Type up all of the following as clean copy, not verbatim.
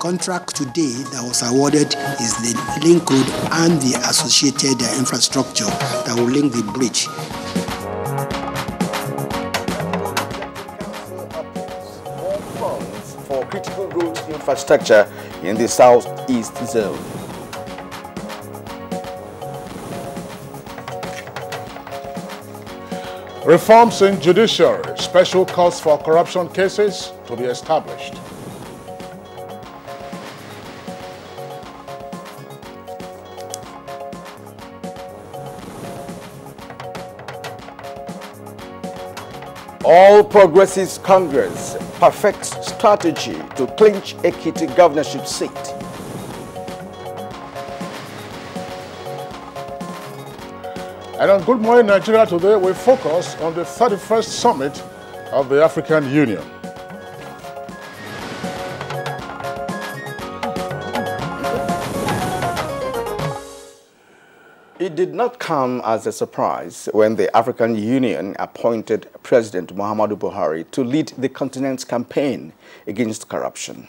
contract today that was awarded is the link road and the associated infrastructure that will link the bridge. More funds for critical road infrastructure in the southeast zone. Reforms in judiciary, special courts for corruption cases to be established. All Progressives Congress perfects strategy to clinch Ekiti governorship seat. And on Good Morning Nigeria today, we focus on the 31st summit of the African Union. It did not come as a surprise when the African Union appointed President Muhammadu Buhari to lead the continent's campaign against corruption.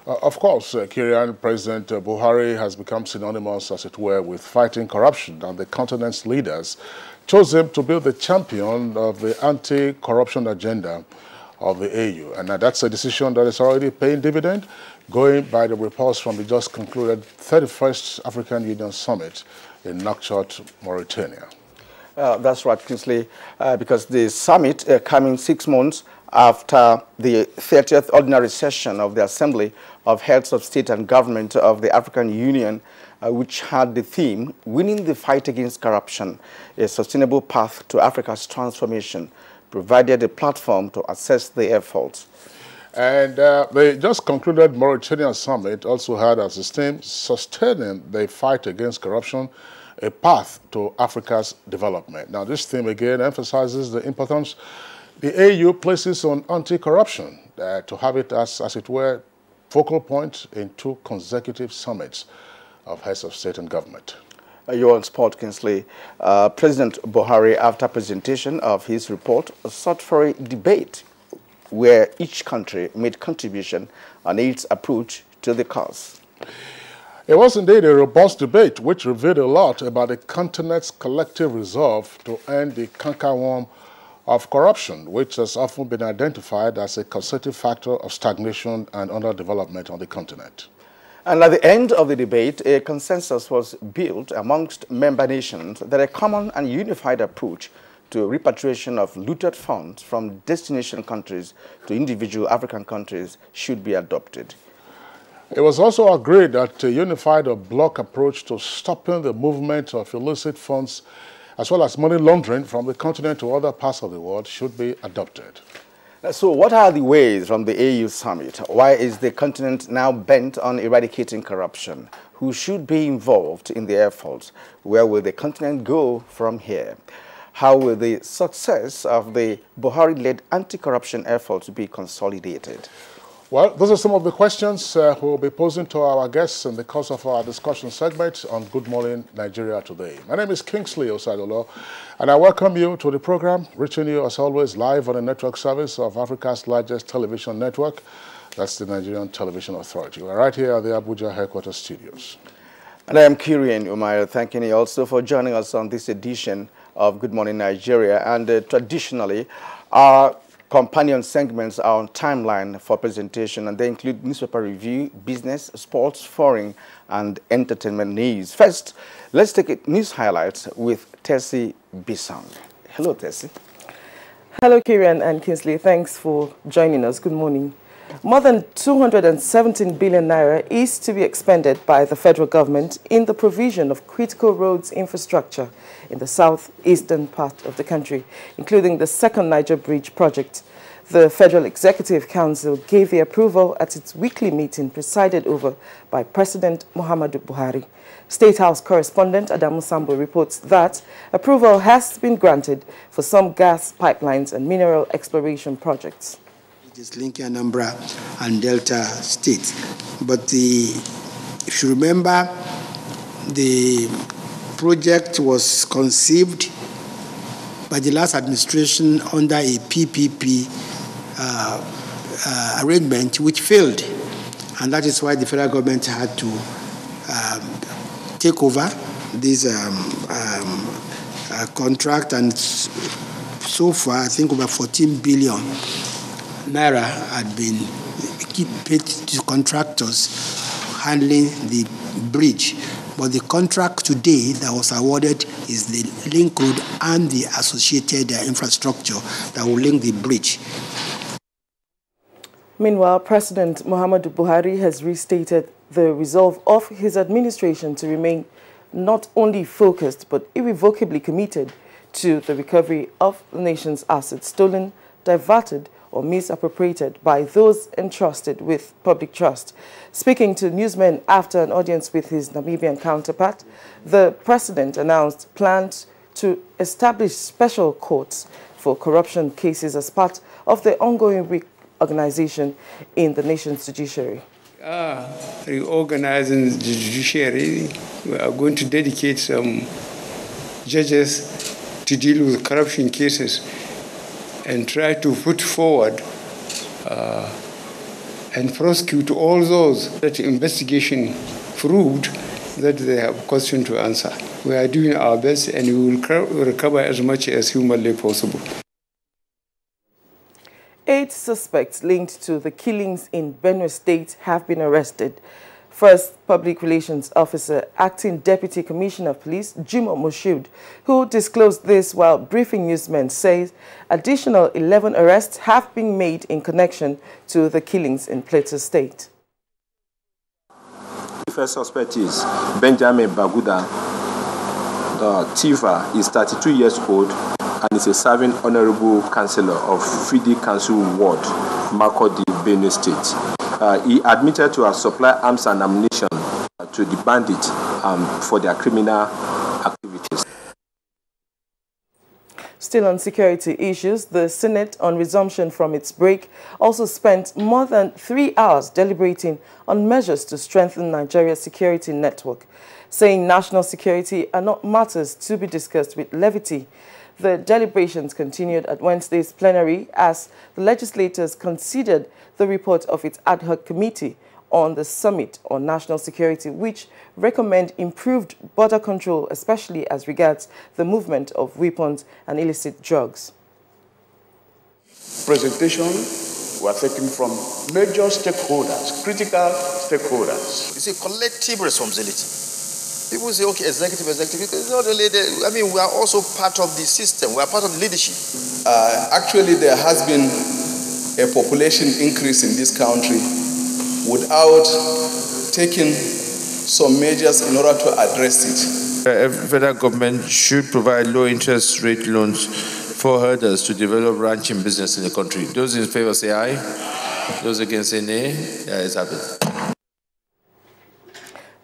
Of course, Nigerian President Buhari has become synonymous, as it were, with fighting corruption, and the continent's leaders chose him to be the champion of the anti-corruption agenda of the AU. And that's a decision that is already paying dividend, going by the reports from the just concluded 31st African Union Summit in Nouakchott, Mauritania. That's right, Kingsley, because the summit coming 6 months after the 30th ordinary session of the Assembly of Heads of State and Government of the African Union, which had the theme, Winning the Fight Against Corruption, a Sustainable Path to Africa's Transformation, provided a platform to assess the efforts. And the just concluded Mauritania Summit also had as its theme, Sustaining the Fight Against Corruption, a Path to Africa's Development. Now, this theme again emphasizes the importance the AU places on anti-corruption, to have it as it were, focal point in 2 consecutive summits of heads of state and government. You're on spot, Kingsley. President Buhari, after presentation of his report, sought for a debate where each country made contribution on its approach to the cause. It was indeed a robust debate which revealed a lot about the continent's collective resolve to end the cankerworm of corruption, which has often been identified as a causative factor of stagnation and underdevelopment on the continent. And at the end of the debate, a consensus was built amongst member nations that a common and unified approach to repatriation of looted funds from destination countries to individual African countries should be adopted. It was also agreed that a unified or block approach to stopping the movement of illicit funds as well as money laundering from the continent to other parts of the world should be adopted. So what are the ways from the AU summit? Why is the continent now bent on eradicating corruption? Who should be involved in the efforts? Where will the continent go from here? How will the success of the Buhari-led anti-corruption efforts be consolidated? Well, those are some of the questions we'll be posing to our guests in the course of our discussion segment on Good Morning Nigeria today. My name is Kingsley Osadolo, and I welcome you to the program, reaching you as always live on the network service of Africa's largest television network. That's the Nigerian Television Authority. We're right here at the Abuja headquarters studios. And I am Kirian Umair, thanking you also for joining us on this edition of Good Morning Nigeria. And traditionally, our companion segments are on timeline for presentation, and they include newspaper review, business, sports, foreign, and entertainment news. First, let's take news highlights with Tessie Bisang. Hello, Tessie. Hello, Kirian and Kingsley. Thanks for joining us. Good morning. More than 217 billion naira is to be expended by the federal government in the provision of critical roads infrastructure in the southeastern part of the country, including the second Niger Bridge project. The Federal Executive Council gave the approval at its weekly meeting presided over by President Muhammadu Buhari. State House correspondent Adamu Sambo reports that approval has been granted for some gas pipelines and mineral exploration projects. Just linking Anambra and Delta states. But if you remember, the project was conceived by the last administration under a PPP arrangement which failed. And that is why the federal government had to take over this contract, and so far I think over 14 billion naira had been paid to contractors handling the bridge. But the contract today that was awarded is the link road and the associated infrastructure that will link the bridge. Meanwhile, President Muhammadu Buhari has restated the resolve of his administration to remain not only focused but irrevocably committed to the recovery of the nation's assets stolen, diverted, or misappropriated by those entrusted with public trust. Speaking to newsmen after an audience with his Namibian counterpart, the president announced plans to establish special courts for corruption cases as part of the ongoing reorganization in the nation's judiciary. Reorganizing the judiciary, we are going to dedicate some judges to deal with corruption cases and try to put forward and prosecute all those that investigation proved that they have question to answer. We are doing our best, and we will recover as much as humanly possible. 8 suspects linked to the killings in Benue State have been arrested. First Public Relations Officer, Acting Deputy Commissioner of Police, Jimoh Moshood, who disclosed this while briefing newsmen, says additional 11 arrests have been made in connection to the killings in Plateau State. The first suspect is Benjamin Baguda. The Tifa is 32 years old and is a serving honorable councillor of Fidi Council Ward, Makodi, Benue State. He admitted to have supplied arms and ammunition to the bandits for their criminal activities. Still on security issues, the Senate, on resumption from its break, also spent more than 3 hours deliberating on measures to strengthen Nigeria's security network, saying national security are not matters to be discussed with levity. The deliberations continued at Wednesday's plenary as the legislators considered the report of its ad hoc committee on the Summit on National Security, which recommend improved border control, especially as regards the movement of weapons and illicit drugs. Presentation were taken from major stakeholders, critical stakeholders. It's a collective responsibility. People say, okay, executive, because not only I mean, we are also part of the system. We are part of the leadership. Actually, there has been a population increase in this country without taking some measures in order to address it. The federal government should provide low interest rate loans for herders to develop ranching business in the country. Those in favor say aye. Those against say nay. Yeah, it's happened.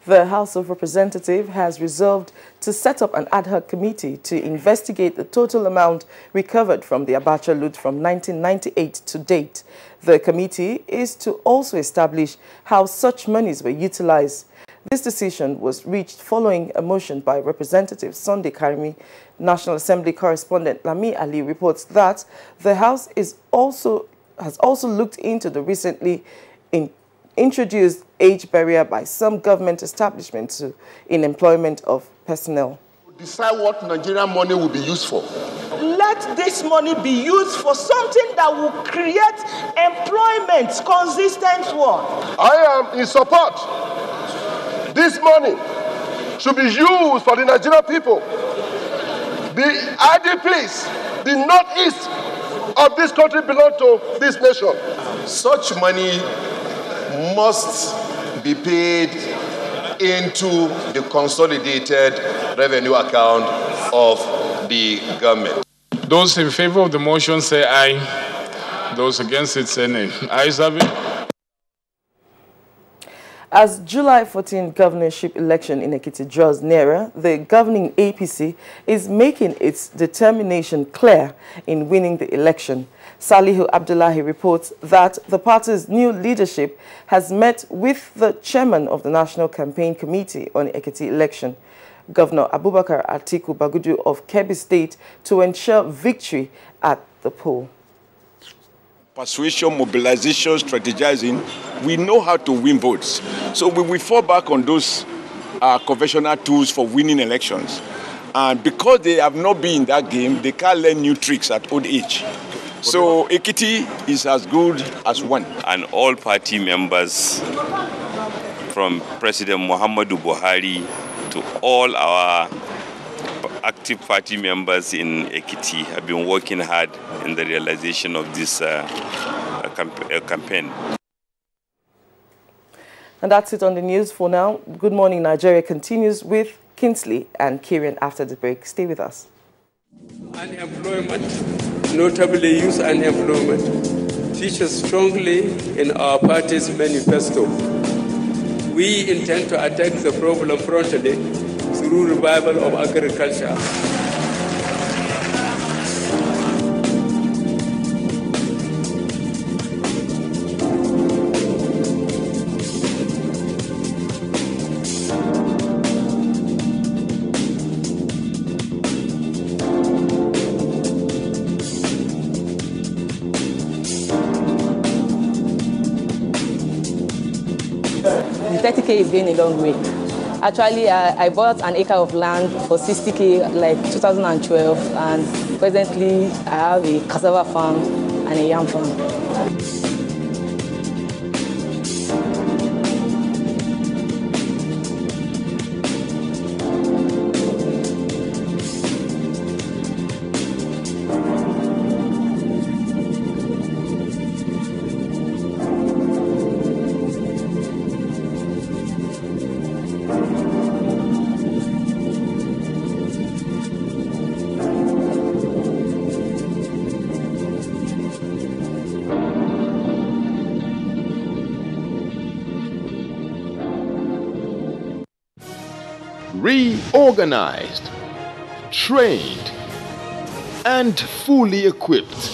The House of Representatives has resolved to set up an ad hoc committee to investigate the total amount recovered from the Abuja loot from 1998 to date. The committee is to also establish how such monies were utilized. This decision was reached following a motion by Representative Sunday Karimi. National Assembly correspondent Lami Ali reports that the House has also looked into the recently introduced age barrier by some government establishments in employment of personnel. Decide what Nigerian money will be used for. Let this money be used for something that will create employment, consistent one. I am in support. This money should be used for the Nigerian people. The IDPs, the northeast of this country belong to this nation. Such money must be paid into the consolidated revenue account of the government. Those in favor of the motion say aye. Those against it say nay. Ayes have it. As July 14 governorship election in Ekiti draws nearer, the governing APC is making its determination clear in winning the election. Salihu Abdullahi reports that the party's new leadership has met with the chairman of the National Campaign Committee on Ekiti election, Governor Abubakar Atiku Bagudu of Kebbi State, to ensure victory at the poll. persuasion, mobilization, strategizing, we know how to win votes. So we fall back on those conventional tools for winning elections. And because they have not been in that game, they can't learn new tricks at old age. So Ekiti is as good as one. And all party members, from President Muhammadu Buhari to all our active party members in Ekiti, have been working hard in the realization of this campaign. And that's it on the news for now. Good Morning Nigeria continues with Kingsley and Kieran after the break. Stay with us. Unemployment, notably youth unemployment, features strongly in our party's manifesto. We intend to attack the problem frontally through revival of agriculture. The 30K is going a long way. Actually, I bought an acre of land for 60K like 2012, and presently I have a cassava farm and a yam farm. Reorganized, trained, and fully equipped,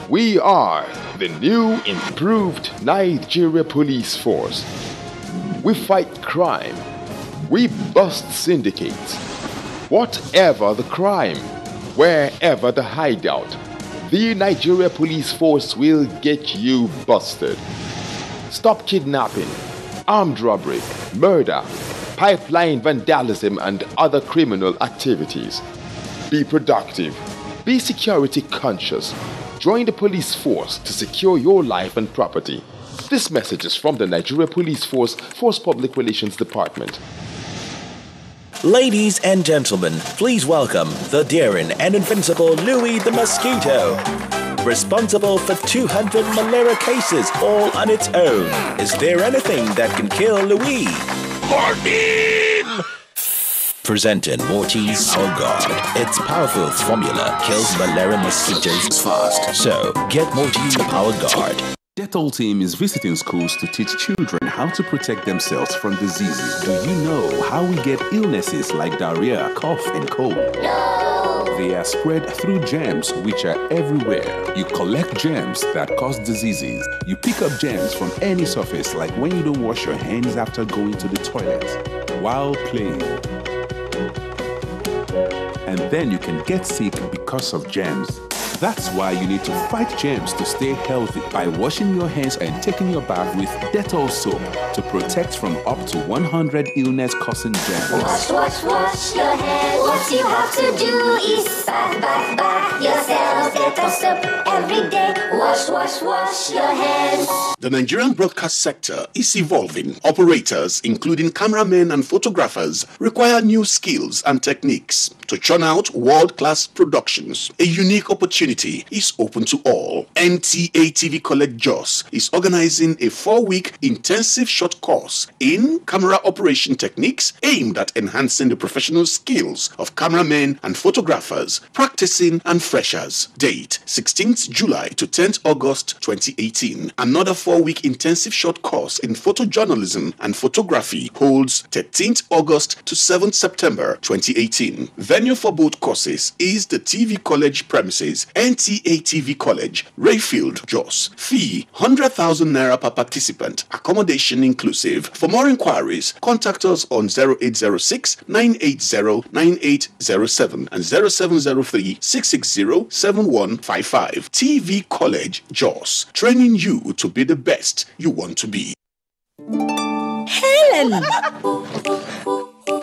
we are the new improved Nigeria Police Force. We fight crime, we bust syndicates. Whatever the crime, wherever the hideout, the Nigeria Police Force will get you busted. Stop kidnapping, armed robbery, murder, pipeline vandalism, and other criminal activities. Be productive. Be security conscious. Join the police force to secure your life and property. This message is from the Nigeria Police Force Public Relations Department. Ladies and gentlemen, please welcome the daring and invincible Louis the Mosquito. Responsible for 200 malaria cases all on its own. Is there anything that can kill Louis? Morphine! Presenting Mortine's Power Guard. Its powerful formula kills malaria mosquitoes fast. So, get Mortine's Power Guard. Dettol team is visiting schools to teach children how to protect themselves from diseases. Do you know how we get illnesses like diarrhea, cough, and cold? No! They are spread through germs which are everywhere. You collect germs that cause diseases. You pick up germs from any surface, like when you don't wash your hands after going to the toilet, while playing. And then you can get sick because of germs. That's why you need to fight germs to stay healthy by washing your hands and taking your bath with Dettol soap to protect from up to 100 illness-causing germs. Wash your hands. What you have to do is bath yourself. Dettol soap every day. Wash your hands. The Nigerian broadcast sector is evolving. Operators, including cameramen and photographers, require new skills and techniques to churn out world-class productions. A unique opportunity is open to all. NTA TV College Jos is organizing a 4-week intensive short course in camera operation techniques aimed at enhancing the professional skills of cameramen and photographers, practicing and freshers. Date 16th July to 10th August 2018. Another 4-week intensive short course in photojournalism and photography holds 13th August to 7th September 2018. Venue for both courses is the TV College premises, NTA TV College, Rayfield, Jos. Fee 100,000 naira per participant. Accommodation inclusive. For more inquiries, contact us on 0806 980 9807 and 0703 660 71 1155 TV College, Jos, training you to be the best you want to be. Helen!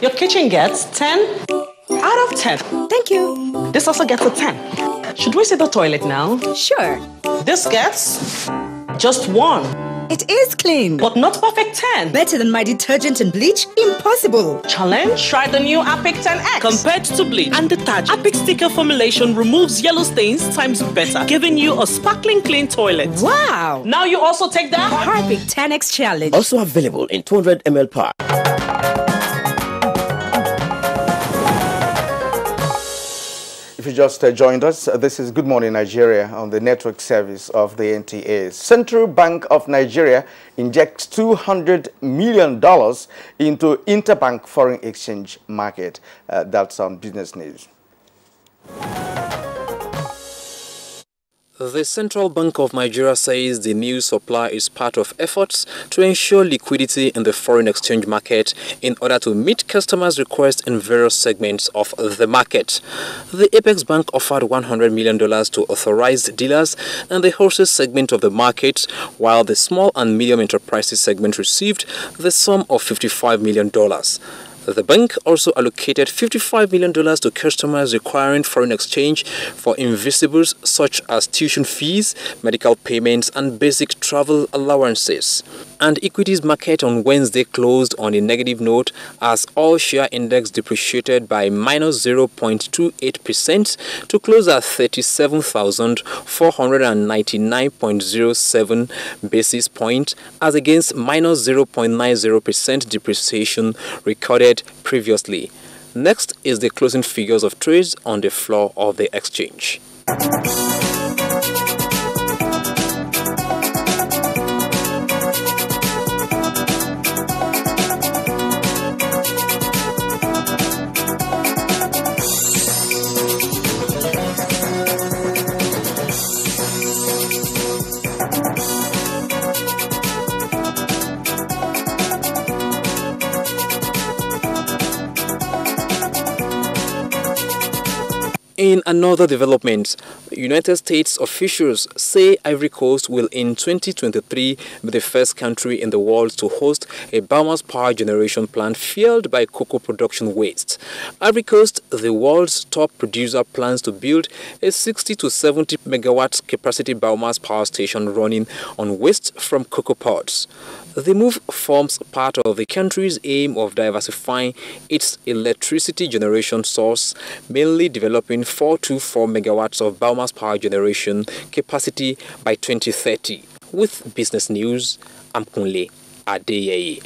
Your kitchen gets 10 out of 10. Thank you. This also gets a 10. Should we see the toilet now? Sure. This gets just 1. It is clean. But not perfect 10. Better than my detergent and bleach? Impossible. Challenge? Try the new Apic 10X. Compared to bleach and detergent, Apic sticker formulation removes yellow stains times better, giving you a sparkling clean toilet. Wow. Now you also take that Apic 10X challenge. Also available in 200 ml pack. If you just joined us, this is Good Morning Nigeria on the network service of the NTA. Central Bank of Nigeria injects $200 million into interbank foreign exchange market. That's on Business News. The Central Bank of Nigeria says the new supply is part of efforts to ensure liquidity in the foreign exchange market in order to meet customers' requests in various segments of the market. The Apex Bank offered $100 million to authorized dealers in the wholesale segment of the market, while the small and medium enterprises segment received the sum of $55 million. The bank also allocated $55 million to customers requiring foreign exchange for invisibles such as tuition fees, medical payments, and basic travel allowances. And equities market on Wednesday closed on a negative note as all share index depreciated by minus 0.28% to close at 37,499.07 basis points as against minus 0.90% depreciation recorded previously. Next is the closing figures of trades on the floor of the exchange. In another development, United States officials say Ivory Coast will in 2023 be the first country in the world to host a biomass power generation plant fueled by cocoa production waste. Ivory Coast, the world's top producer, plans to build a 60 to 70 megawatts capacity biomass power station running on waste from cocoa pods. The move forms part of the country's aim of diversifying its electricity generation source, mainly developing 424 megawatts of biomass power generation capacity by 2030. With Business News, I'm Kunle Adeyeye.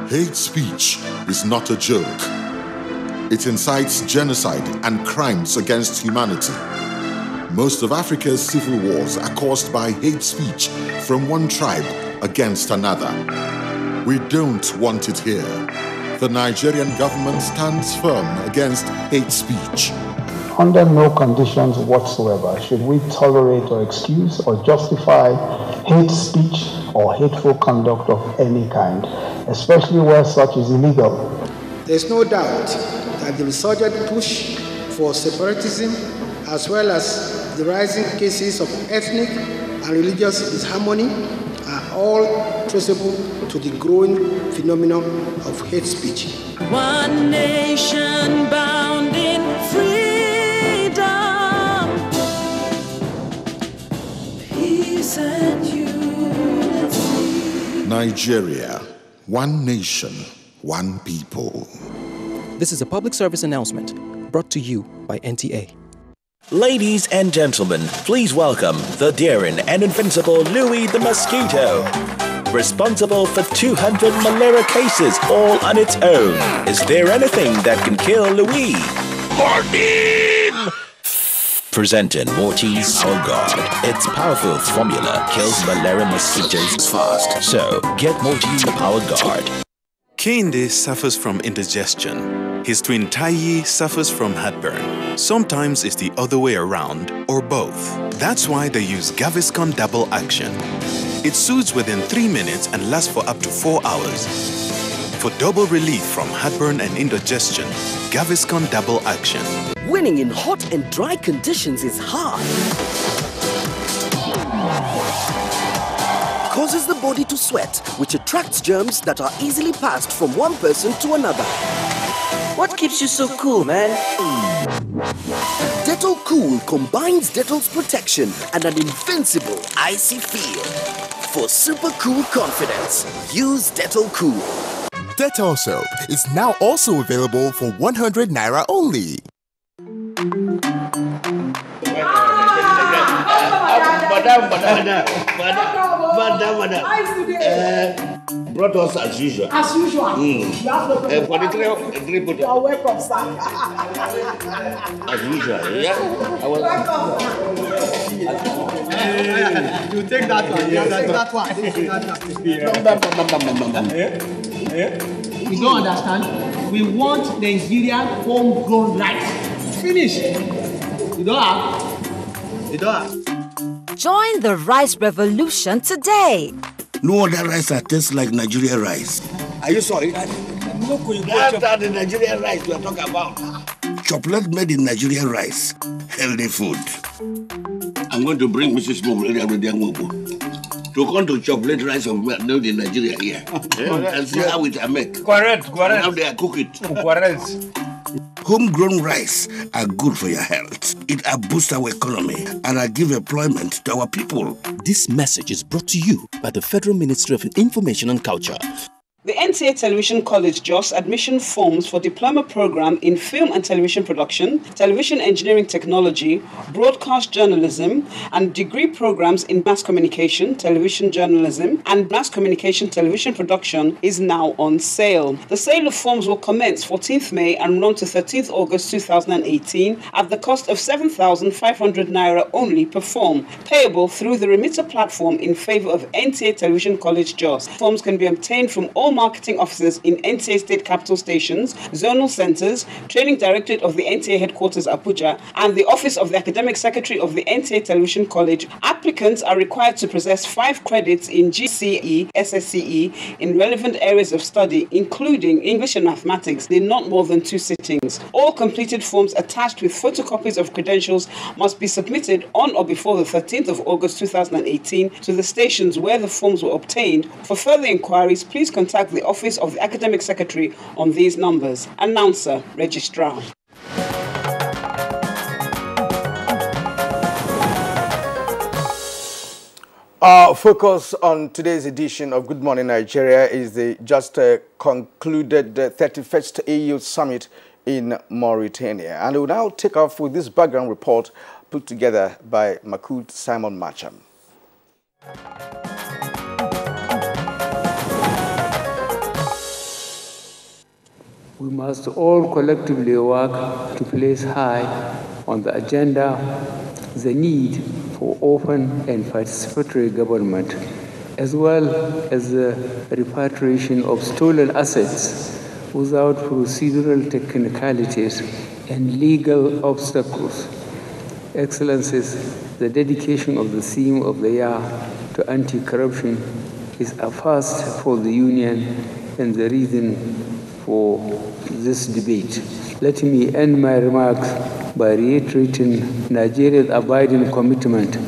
Hate speech is not a joke. It incites genocide and crimes against humanity. Most of Africa's civil wars are caused by hate speech from one tribe against another. We don't want it here. The Nigerian government stands firm against hate speech. Under no conditions whatsoever should we tolerate or excuse or justify hate speech or hateful conduct of any kind, especially where such is illegal. There is no doubt that the resurgent push for separatism, as well as the rising cases of ethnic and religious disharmony, are all traceable to the growing phenomenon of hate speech. One nation bound in freedom, peace and unity. Nigeria, one nation, one people. This is a public service announcement brought to you by NTA. Ladies and gentlemen, please welcome the daring and invincible Louis the Mosquito. Responsible for 200 malaria cases all on its own. Is there anything that can kill Louis? Morphine! Presenting Mortise Power Guard. Its powerful formula kills malaria mosquitoes fast. So, get Mortise Power Guard. Kehinde suffers from indigestion. His twin Taiyi suffers from heartburn. Sometimes it's the other way around, or both. That's why they use Gaviscon Double Action. It soothes within 3 minutes and lasts for up to 4 hours. For double relief from heartburn and indigestion, Gaviscon Double Action. Winning in hot and dry conditions is hard. Causes the body to sweat, which attracts germs that are easily passed from one person to another. What keeps you so cool, man? Dettol Cool combines Dettol's protection and an invincible icy feel. For super cool confidence, use Dettol Cool. Dettol soap is now also available for 100 naira only. Madam. Brought us as usual. As usual. For the three put. You are welcome, sir. As usual, yeah. You take that one. You take that one. You don't understand? We want Nigerian homegrown rice. Finish. You don't have. Join the rice revolution today. No other rice that tastes like Nigerian rice. Are you sorry? That's the Nigerian rice we are talking about. Chocolate made in Nigerian rice. Healthy food. I'm going to bring Mrs. Mom to come to chocolate rice made in Nigeria here. And see how it are made. Correct. And how they cook it. Homegrown rice are good for your health. It boosts our economy and give employment to our people. This message is brought to you by the Federal Ministry of Information and Culture. The NTA Television College Jos admission forms for diploma program in film and television production, television engineering technology, broadcast journalism, and degree programs in mass communication, television journalism, and mass communication television production is now on sale. The sale of forms will commence 14th May and run to 13th August 2018 at the cost of 7,500 naira only per form, payable through the remitter platform in favor of NTA Television College Jos. Forms can be obtained from all marketing officers in NTA state capital stations, zonal centers, training directorate of the NTA headquarters Abuja, and the office of the academic secretary of the NTA Television College. Applicants are required to possess 5 credits in GCE, SSCE in relevant areas of study, including English and mathematics, in not more than 2 sittings. All completed forms attached with photocopies of credentials must be submitted on or before the 13th of August 2018 to the stations where the forms were obtained. For further inquiries, please contact the office of the academic secretary on these numbers. Announcer, Registrar. Our focus on today's edition of Good Morning Nigeria is the just concluded 31st AU Summit in Mauritania. And we'll now take off with this background report put together by Makud Simon Macham. We must all collectively work to place high on the agenda the need for open and participatory government, as well as the repatriation of stolen assets without procedural technicalities and legal obstacles. Excellencies, the dedication of the theme of the year to anti-corruption is a first for the Union and the reason for this debate. Let me end my remarks by reiterating Nigeria's abiding commitment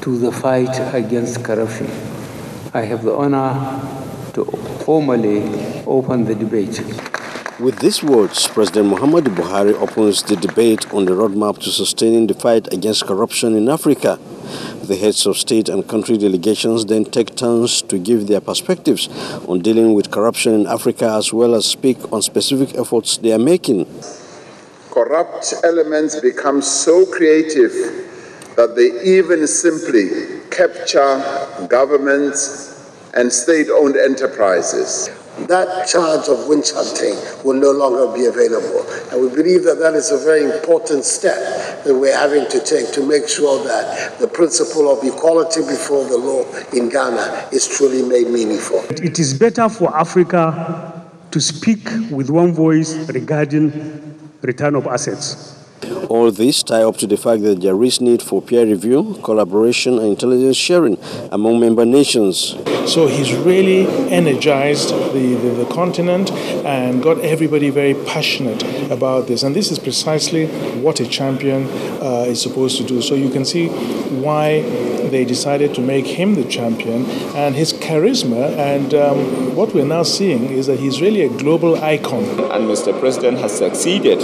to the fight against corruption. I have the honor to formally open the debate. With these words, President Muhammadu Buhari opens the debate on the roadmap to sustaining the fight against corruption in Africa. The heads of state and country delegations then take turns to give their perspectives on dealing with corruption in Africa, as well as speak on specific efforts they are making. Corrupt elements become so creative that they even simply capture governments and state-owned enterprises. That charge of witch hunting will no longer be available. And we believe that that is a very important step that we're having to take to make sure that the principle of equality before the law in Ghana is truly made meaningful. It is better for Africa to speak with one voice regarding return of assets. All this tie up to the fact that there is need for peer review, collaboration and intelligence sharing among member nations. So he's really energized the continent and got everybody very passionate about this. And this is precisely what a champion is supposed to do. So you can see why they decided to make him the champion, and his charisma, and what we're now seeing is that he's really a global icon. And Mr. President has succeeded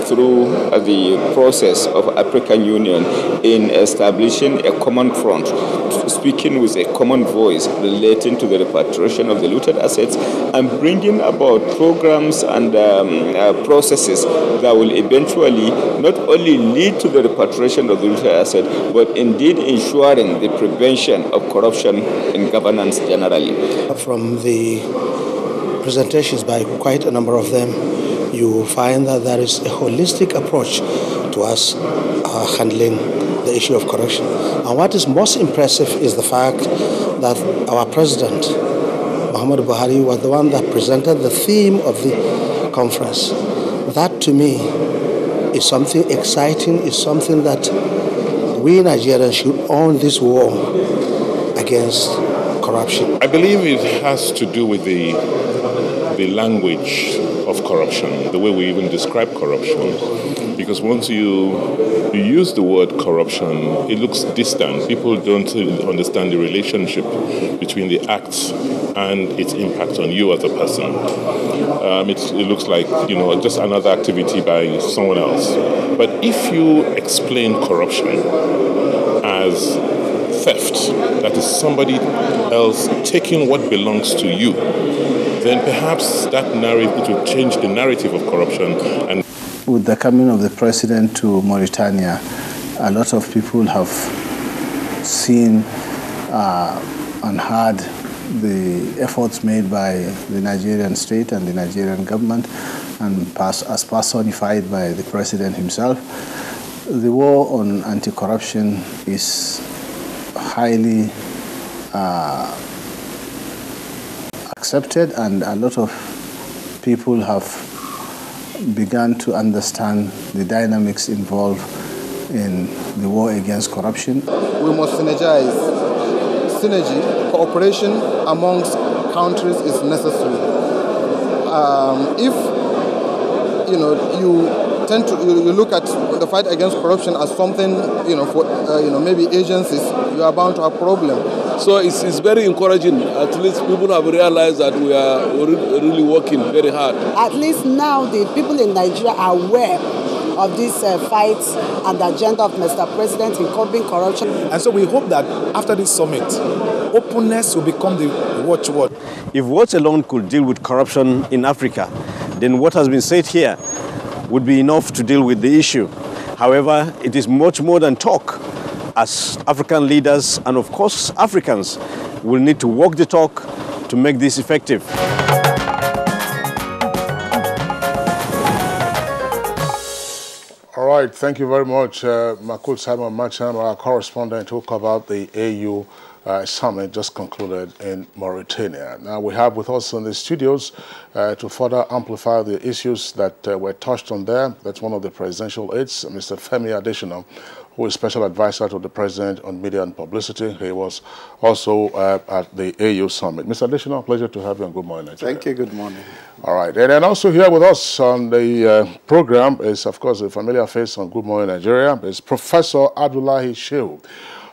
through the process of African Union in establishing a common front, speaking with a common voice relating to the repatriation of the looted assets and bringing about programs and processes that will eventually not only lead to the repatriation of the looted assets, but indeed ensuring the prevention of corruption in governance generally. From the presentations by quite a number of them, you find that there is a holistic approach to us handling the issue of corruption. And what is most impressive is the fact that our president, Muhammadu Buhari, was the one that presented the theme of the conference. That to me is something exciting, is something that we Nigerians should own this war against corruption. I believe it has to do with the language of corruption, the way we even describe corruption. Because once you use the word corruption, it looks distant. People don't understand the relationship between the act and its impact on you as a person. It looks like, just another activity by someone else. But if you explain corruption as theft, that is somebody else taking what belongs to you, then perhaps that narrative, it will change the narrative of corruption. And with the coming of the president to Mauritania, a lot of people have seen and heard the efforts made by the Nigerian state and the Nigerian government, and as personified by the president himself. The war on anti-corruption is highly accepted, and a lot of people have begun to understand the dynamics involved in the war against corruption. We must synergize. Synergy, cooperation amongst countries is necessary. If you tend to you look at the fight against corruption as something for maybe agencies, you are bound to have problem. So it's very encouraging. At least people have realized that we are really working very hard. At least now the people in Nigeria are aware of this fight and the agenda of Mr. President in curbing corruption. And so we hope that after this summit, openness will become the watchword. If words alone could deal with corruption in Africa, then what has been said here would be enough to deal with the issue. However, it is much more than talk. As African leaders and of course Africans will need to walk the talk to make this effective. All right, thank you very much, Makul Simon Macham, our correspondent who covered the AU summit just concluded in Mauritania. Now we have with us in the studios to further amplify the issues that were touched on there. That's one of the presidential aides, Mr. Femi Adesina, who is special advisor to the president on media and publicity. He was also at the AU summit. Mr. Adesina, pleasure to have you on Good Morning Nigeria. Thank you. Good morning. All right. And then also here with us on the program is, of course, a familiar face on Good Morning Nigeria, is Professor Abdullahi Shehu.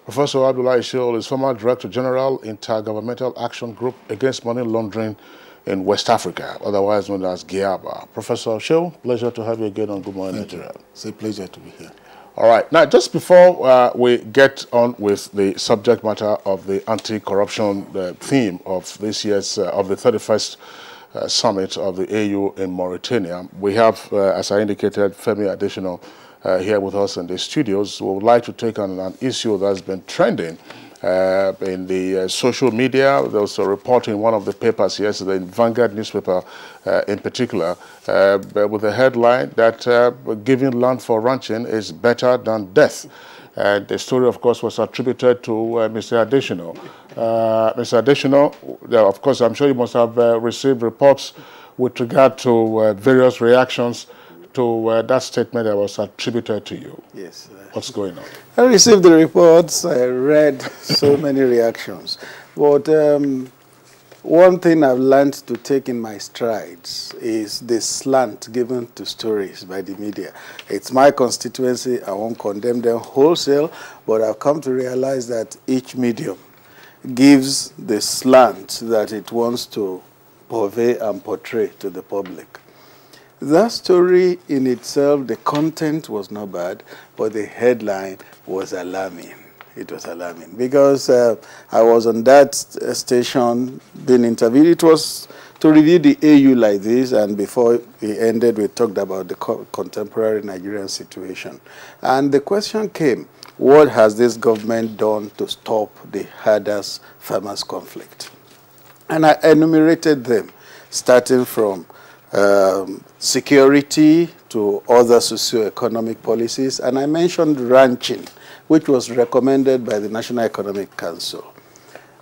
Professor Abdullahi Shehu is former Director General, Intergovernmental Action Group Against Money Laundering in West Africa, otherwise known as GIABA. Professor Shehu, pleasure to have you again on Good Morning Nigeria. It's a pleasure to be here. All right. Now, just before we get on with the subject matter of the anti-corruption theme of this year's, of the 31st summit of the AU in Mauritania, we have, as I indicated, Femi Adesina here with us in the studios. We would like to take on an issue that's been trending in the social media. There was a report in one of the papers yesterday, in Vanguard newspaper in particular, with a headline that giving land for ranching is better than death. And the story, of course, was attributed to Mr. Adesina. Mr. Adesina, of course, I'm sure you must have received reports with regard to various reactions to that statement that was attributed to you? Yes. What's going on? I received the reports. I read so many reactions. But one thing I've learned to take in my strides is the slant given to stories by the media. It's my constituency. I won't condemn them wholesale, but I've come to realize that each medium gives the slant that it wants to purvey and portray to the public. That story in itself, the content was not bad, but the headline was alarming. It was alarming because I was on that station being interviewed. It was to review the AU like this, and before it ended, we talked about the contemporary Nigerian situation. And the question came, what has this government done to stop the herders-farmers conflict? And I enumerated them, starting from security to other socio-economic policies, and I mentioned ranching, which was recommended by the National Economic Council.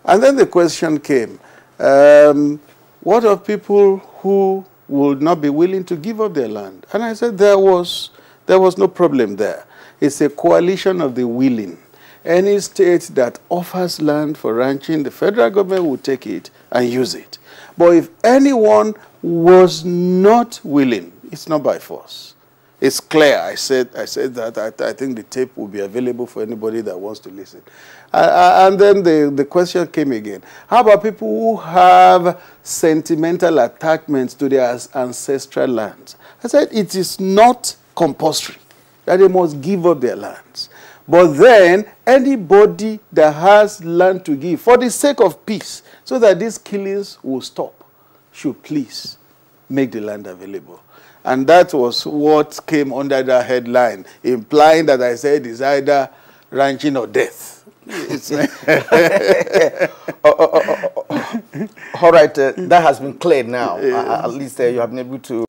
And then the question came, what of people who would not be willing to give up their land? And I said there was no problem there. It's a coalition of the willing. Any state that offers land for ranching, the federal government will take it and use it. But if anyone was not willing, it's not by force. It's clear. I said that. I think the tape will be available for anybody that wants to listen. And then the question came again. How about people who have sentimental attachments to their ancestral lands? I said it is not compulsory that they must give up their lands. But then anybody that has land to give for the sake of peace, so that these killings will stop, should please make the land available. And that was what came under that headline, implying that I said it's either ranching or death. All right, that has been cleared now. At least you have been able to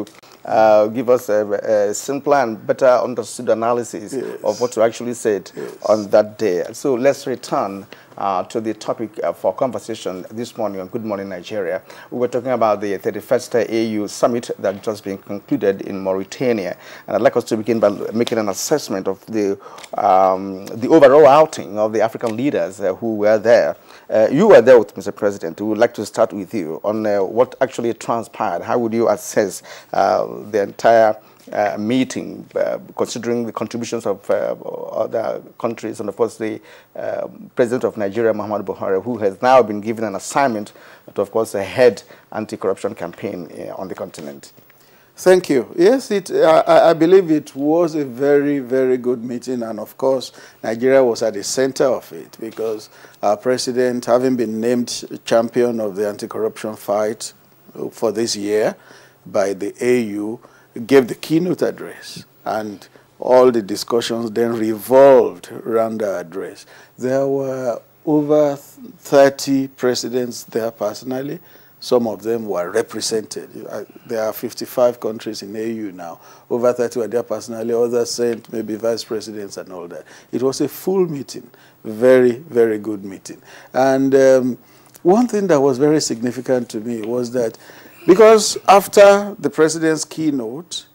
give us a simple and better understood analysis of what you actually said on that day. So let's return to the topic for conversation this morning on Good Morning Nigeria. We were talking about the 31st AU summit that just been concluded in Mauritania, and I'd like us to begin by making an assessment of the overall outing of the African leaders who were there. You were there with Mr. President. We would like to start with you on what actually transpired. How would you assess the entire meeting, considering the contributions of other countries, and of course the President of Nigeria, Muhammadu Buhari, who has now been given an assignment to, of course, head anti-corruption campaign on the continent? Thank you. Yes, I believe it was a very, very good meeting, and of course, Nigeria was at the center of it because our president, having been named champion of the anti-corruption fight for this year by the AU, gave the keynote address, and all the discussions then revolved around the address. There were over 30 presidents there personally. Some of them were represented. There are 55 countries in AU now. Over 30 were there personally, others sent maybe vice presidents and all that. It was a full meeting, very, very good meeting. And one thing that was very significant to me was that because after the president's keynote,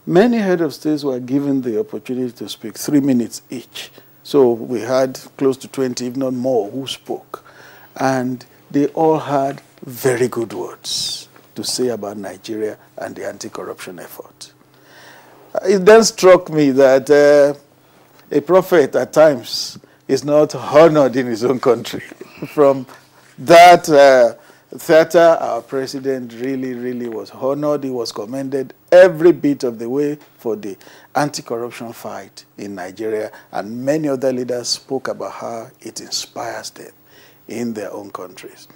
many head of states were given the opportunity to speak, 3 minutes each. So we had close to 20, if not more, who spoke. And they all had very good words to say about Nigeria and the anti-corruption effort. It then struck me that a prophet at times is not honored in his own country. From that theater, our president really, really was honored. He was commended every bit of the way for the anti-corruption fight in Nigeria, and many other leaders spoke about how it inspires them in their own countries.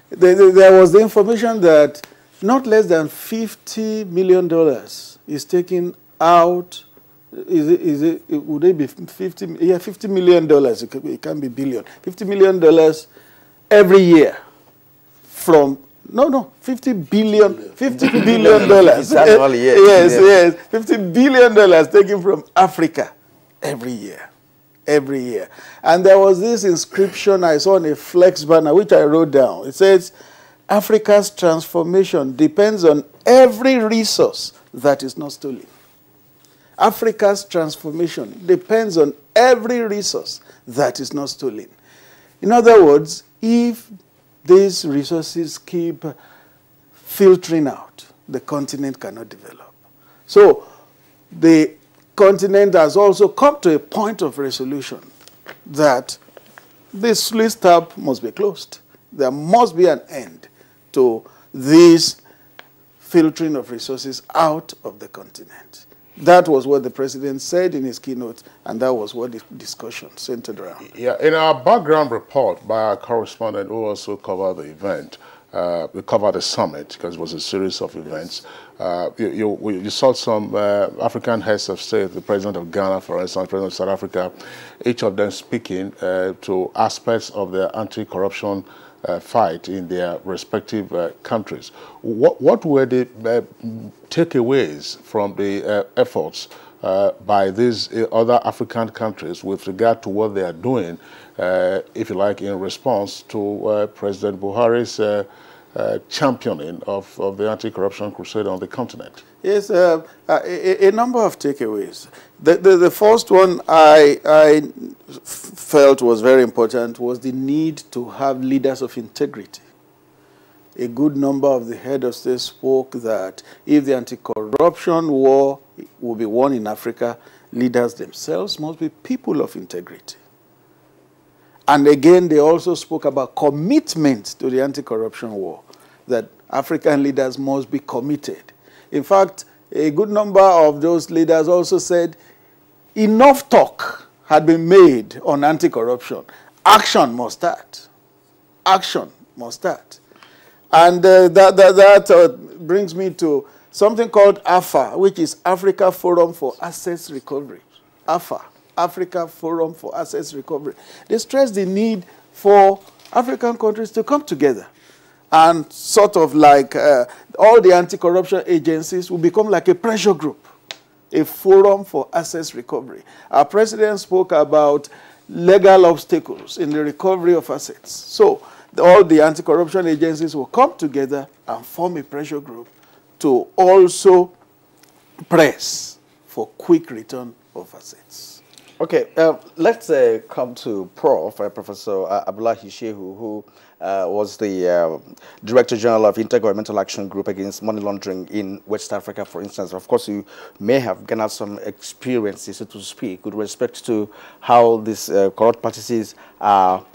There was the information that not less than $50 million is taken out. Would it be 50? Yeah, $50 million. It can be billion. $50 million every year. From $50 billion. $50 billion. Yes, $50 billion taken from Africa every year. Every year. And there was this inscription I saw on a flex banner, which I wrote down. It says, Africa's transformation depends on every resource that is not stolen. Africa's transformation depends on every resource that is not stolen. In other words, if these resources keep filtering out, the continent cannot develop. So the continent has also come to a point of resolution that this sluice tap must be closed. There must be an end to this filtering of resources out of the continent. That was what the president said in his keynote, and that was what the discussion centered around. Yeah, in our background report by our correspondent who also covered the event, we covered the summit because it was a series of events. You saw some African heads of state, the president of Ghana, for instance, the president of South Africa, each of them speaking to aspects of the anti-corruption fight in their respective countries. What were the takeaways from the efforts by these other African countries with regard to what they are doing, if you like, in response to President Buhari's championing of the anti-corruption crusade on the continent? Yes, a number of takeaways. The first one I felt was very important was the need to have leaders of integrity. A good number of the head of state spoke that if the anti-corruption war will be won in Africa, leaders themselves must be people of integrity. And again, they also spoke about commitment to the anti-corruption war, that African leaders must be committed. In fact, a good number of those leaders also said enough talk had been made on anti-corruption. Action must start. Action must start. And that brings me to something called AFA, which is Africa Forum for Assets Recovery. AFA, Africa Forum for Assets Recovery. They stress the need for African countries to come together and sort of like all the anti-corruption agencies will become like a pressure group, a forum for assets recovery. Our president spoke about legal obstacles in the recovery of assets. So all the anti-corruption agencies will come together and form a pressure group to also press for quick return of assets. Okay, let's come to Professor Abdullahi Shehu, who was the Director General of Intergovernmental Action Group Against Money Laundering in West Africa, for instance. Of course, you may have gathered some experiences, so to speak, with respect to how these corrupt practices are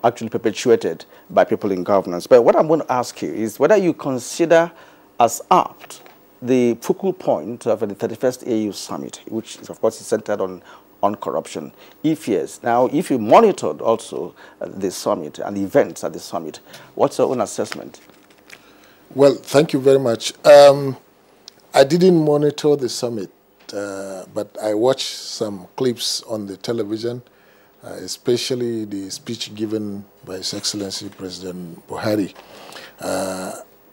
actually perpetuated by people in governance. But what I'm going to ask you is whether you consider as apt the focal point of the 31st AU Summit, which is, of course, is centered on corruption. If yes, now if you monitored also the summit and the events at the summit, what's your own assessment? Well, thank you very much. I didn't monitor the summit, but I watched some clips on the television, especially the speech given by His Excellency President Buhari.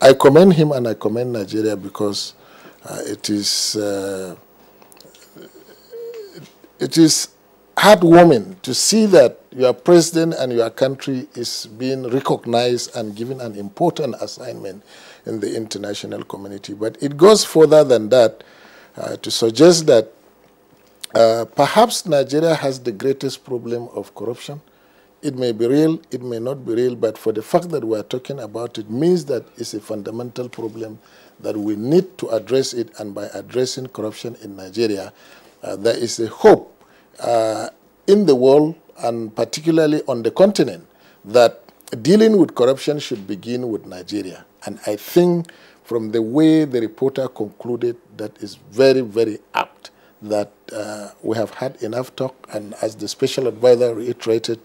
I commend him and I commend Nigeria because it is heartwarming to see that your president and your country is being recognized and given an important assignment in the international community. But it goes further than that to suggest that perhaps Nigeria has the greatest problem of corruption. It may be real, it may not be real, but for the fact that we are talking about it means that it's a fundamental problem that we need to address it, and by addressing corruption in Nigeria, there is a hope in the world, and particularly on the continent, that dealing with corruption should begin with Nigeria. And I think from the way the reporter concluded, that is very, very apt, that we have had enough talk, and as the special advisor reiterated,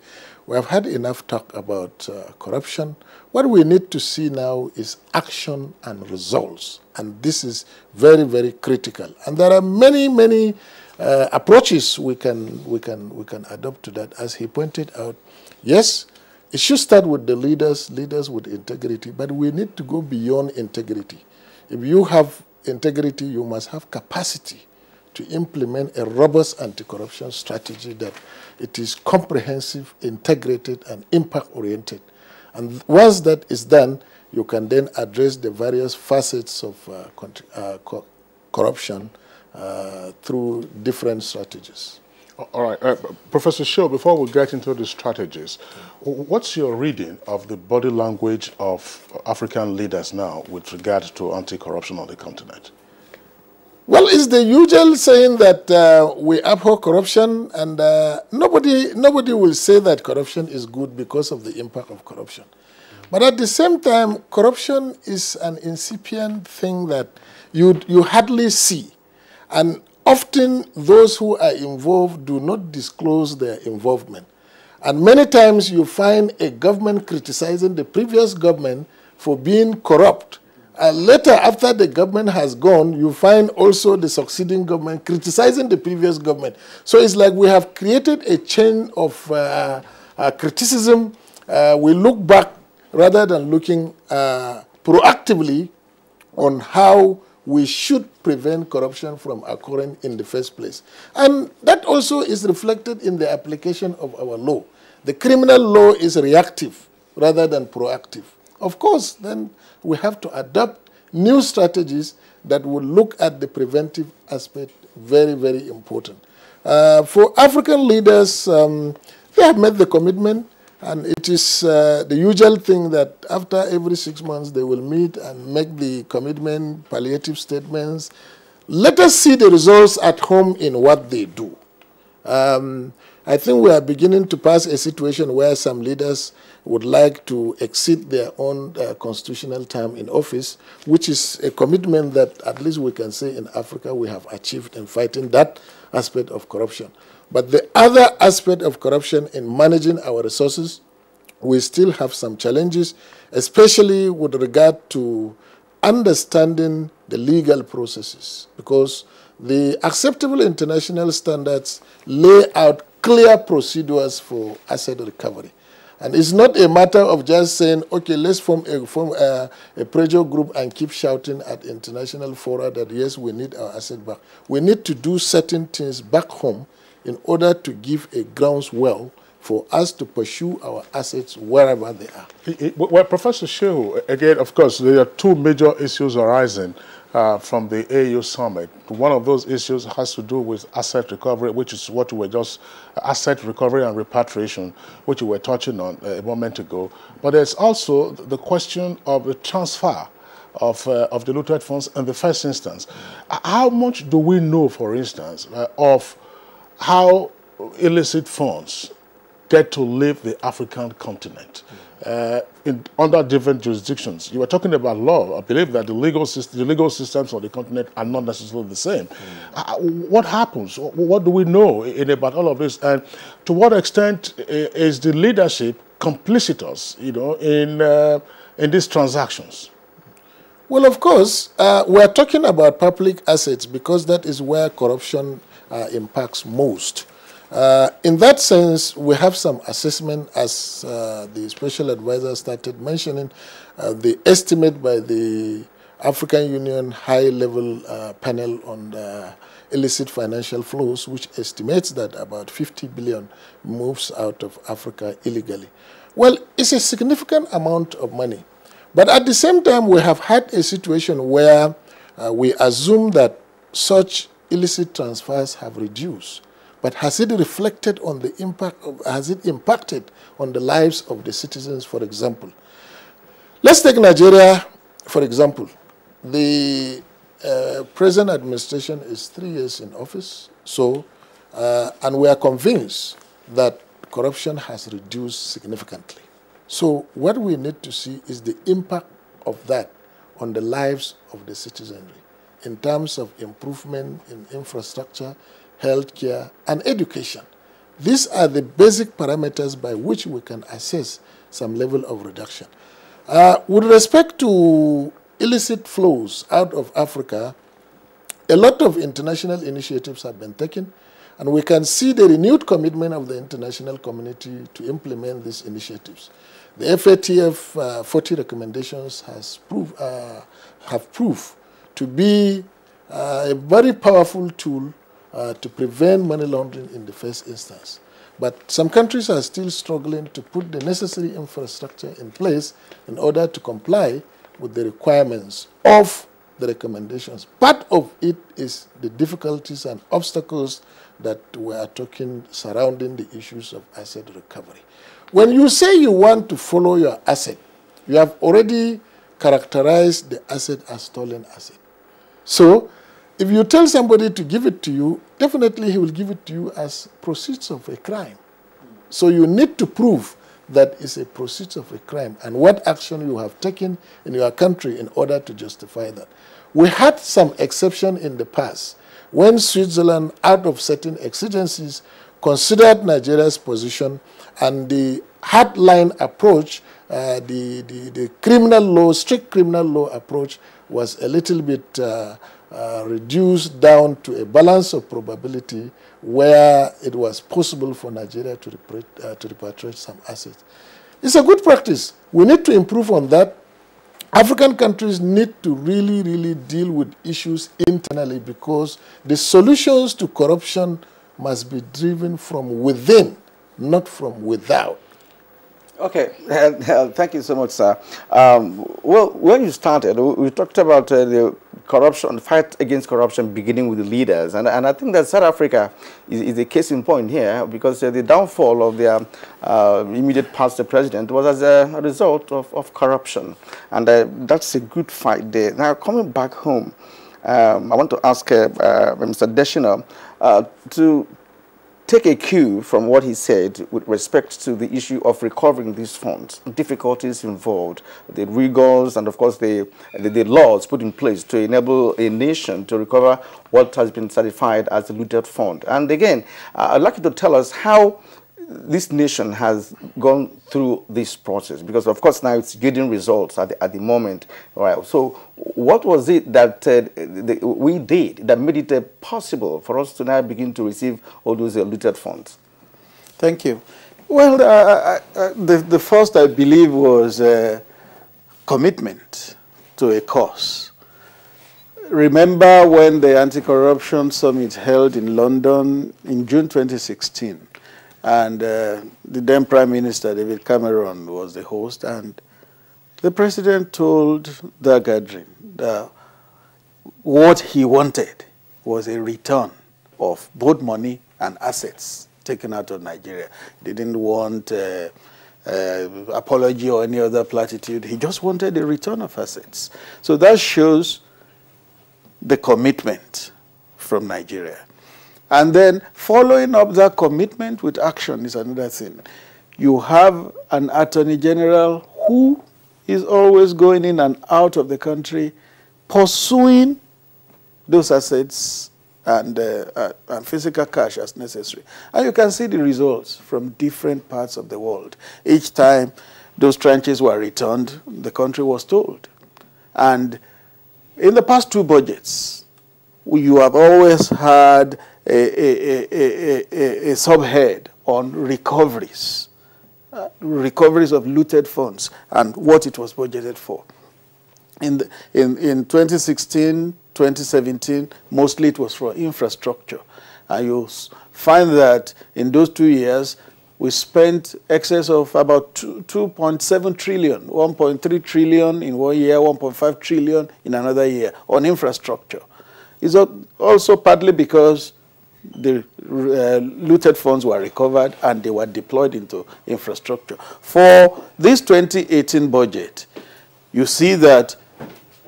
we have had enough talk about corruption. What we need to see now is action and results, and this is very, very critical. And there are many, many approaches we can adopt to that. As he pointed out, yes, it should start with the leaders with integrity, but we need to go beyond integrity. If you have integrity, you must have capacity to implement a robust anti-corruption strategy that it is comprehensive, integrated, and impact-oriented. And once that is done, you can then address the various facets of corruption through different strategies. All right. Professor Shaw, before we get into the strategies, what's your reading of the body language of African leaders now with regard to anti-corruption on the continent? Well, it's the usual saying that we abhor corruption, and nobody will say that corruption is good because of the impact of corruption. But at the same time, corruption is an incipient thing that you hardly see. And often those who are involved do not disclose their involvement. And many times you find a government criticizing the previous government for being corrupt. Later, after the government has gone, you find also the succeeding government criticizing the previous government. So it's like we have created a chain of criticism. We look back rather than looking proactively on how we should prevent corruption from occurring in the first place. And that also is reflected in the application of our law. The criminal law is reactive rather than proactive. Of course, then we have to adopt new strategies that will look at the preventive aspect, very, very important. For African leaders, they have made the commitment, and it is the usual thing that after every 6 months they will meet and make the commitment, palliative statements. Let us see the results at home in what they do. I think we are beginning to pass a situation where some leaders would like to exceed their own constitutional term in office, which is a commitment that at least we can say in Africa we have achieved in fighting that aspect of corruption. But the other aspect of corruption in managing our resources, we still have some challenges, especially with regard to understanding the legal processes, because the acceptable international standards lay out clear procedures for asset recovery. And it's not a matter of just saying, okay, let's form a pressure group and keep shouting at international fora that, yes, we need our asset back. We need to do certain things back home in order to give a groundswell for us to pursue our assets wherever they are. Well, Professor Shehu, again, of course, there are two major issues arising from the AU summit. One of those issues has to do with asset recovery, which is what we were just, asset recovery and repatriation, which we were touching on a moment ago. But there's also the question of the transfer of the looted funds in the first instance. How much do we know, for instance, of how illicit funds get to leave the African continent under different jurisdictions? You were talking about law. I believe that the legal systems on the continent are not necessarily the same. What happens? What do we know about all of this? And to what extent is the leadership complicitous, in these transactions? Well, of course, we're talking about public assets because that is where corruption impacts most. In that sense, we have some assessment, as the special advisor started mentioning, the estimate by the African Union high-level panel on the illicit financial flows, which estimates that about 50 billion moves out of Africa illegally. Well, it's a significant amount of money. But at the same time, we have had a situation where we assume that such illicit transfers have reduced. But has it reflected on the impact has it impacted on the lives of the citizens, for example? Let's take Nigeria, for example. The present administration is 3 years in office, and we are convinced that corruption has reduced significantly. So what we need to see is the impact of that on the lives of the citizenry in terms of improvement in infrastructure, healthcare, and education. These are the basic parameters by which we can assess some level of reduction. With respect to illicit flows out of Africa, a lot of international initiatives have been taken, and we can see the renewed commitment of the international community to implement these initiatives. The FATF 40 recommendations have proved to be a very powerful tool to prevent money laundering in the first instance. But some countries are still struggling to put the necessary infrastructure in place in order to comply with the requirements of the recommendations. Part of it is the difficulties and obstacles that we are talking surrounding the issues of asset recovery. When you say you want to follow your asset, you have already characterized the asset as stolen asset. So if you tell somebody to give it to you, definitely he will give it to you as proceeds of a crime. So you need to prove that it's a proceeds of a crime and what action you have taken in your country in order to justify that. We had some exception in the past when Switzerland, out of certain exigencies, considered Nigeria's position, and the hardline approach, the criminal law, strict criminal law approach was a little bit reduced down to a balance of probability where it was possible for Nigeria to repatriate some assets. It's a good practice. We need to improve on that. African countries need to really, really deal with issues internally because the solutions to corruption must be driven from within, not from without. Okay, thank you so much, sir. Well, when you started, we talked about the corruption, the fight against corruption beginning with the leaders. And I think that South Africa is a case in point here because the downfall of their immediate past president was as a result of corruption. And that's a good fight there. Now, coming back home, I want to ask Mr. Deshina to take a cue from what he said with respect to the issue of recovering these funds, difficulties involved, the rigors, and of course the laws put in place to enable a nation to recover what has been certified as a looted fund. And again, I'd like you to tell us how this nation has gone through this process, because of course now it's getting results at the moment. Right. So what was it that we did that made it possible for us to now begin to receive all those looted funds? Thank you. Well, the first, I believe, was commitment to a cause. Remember when the Anti-Corruption Summit held in London in June 2016, and the then Prime Minister, David Cameron, was the host, and the President told the gathering that what he wanted was a return of both money and assets taken out of Nigeria. He didn't want apology or any other platitude. He just wanted a return of assets. So that shows the commitment from Nigeria. And then following up that commitment with action is another thing. You have an Attorney General who is always going in and out of the country, pursuing those assets and physical cash as necessary. And you can see the results from different parts of the world. Each time those tranches were returned, the country was told. And in the past two budgets, you have always had a subhead on recoveries, recoveries of looted funds and what it was budgeted for. In 2016, 2017, mostly it was for infrastructure. And you find that in those 2 years, we spent excess of about 2.7 trillion, 1.3 trillion in 1 year, 1.5 trillion in another year on infrastructure. It's also partly because the looted funds were recovered and they were deployed into infrastructure. For this 2018 budget, you see that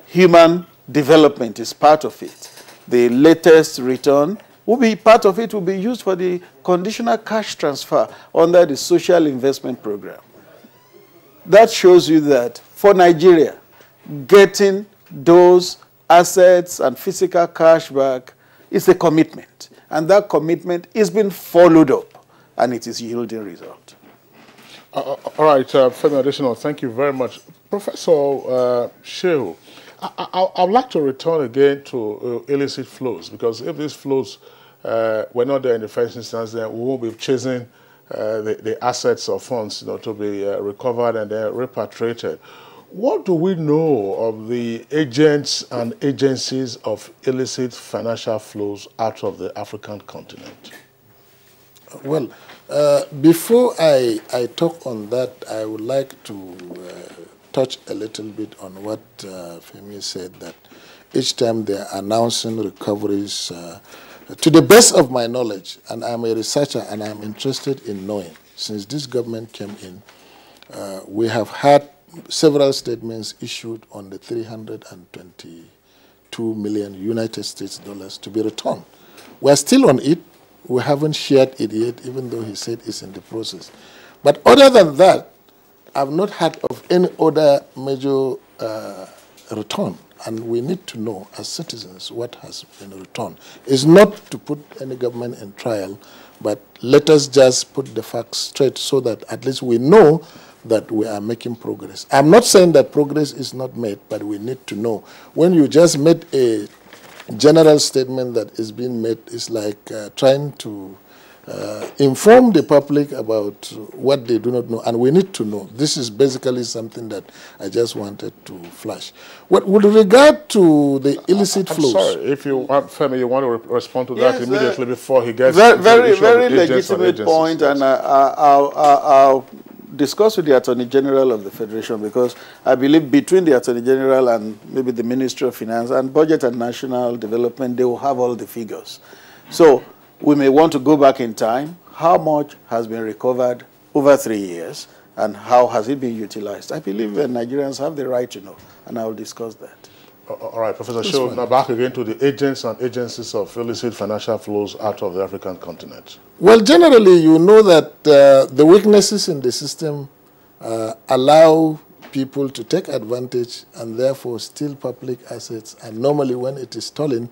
human development is part of it. The latest return will be part of it will be used for the conditional cash transfer under the social investment program. That shows you that for Nigeria, getting those assets and physical cash back is a commitment. And that commitment is being followed up, and it is yielding result. All right, Femi Additional, thank you very much. Professor Shehu, I'd like to return again to illicit flows, because if these flows were not there in the first instance, then we won't be chasing the assets or funds to be recovered and then repatriated. What do we know of the agents and agencies of illicit financial flows out of the African continent? Well, before I talk on that, I would like to touch a little bit on what Femi said, that each time they are announcing recoveries. To the best of my knowledge, and I'm a researcher and I'm interested in knowing, since this government came in, we have had several statements issued on the 322 million United States dollars to be returned. We're still on it. We haven't shared it yet, even though he said it's in the process. But other than that, I've not heard of any other major return. And we need to know, as citizens, what has been returned. It's not to put any government in trial, but let us just put the facts straight so that at least we know that we are making progress. I'm not saying that progress is not made, but we need to know. When you just made a general statement that is being made, it's like trying to inform the public about what they do not know, and we need to know. This is basically something that I just wanted to flash. With regard to the illicit flows... I'm sorry, if you want, Femi, you want to respond to that immediately before he gets... Very legitimate point, and I'll discuss with the Attorney General of the Federation, because I believe between the Attorney General and maybe the Ministry of Finance and Budget and National Development, they will have all the figures. So we may want to go back in time. How much has been recovered over 3 years, and how has it been utilized? I believe Nigerians have the right to know, and I will discuss that. All right, Professor Sho, now back again to the agents and agencies of illicit financial flows out of the African continent. Well, generally, you know that the weaknesses in the system allow people to take advantage and therefore steal public assets. And normally when it is stolen,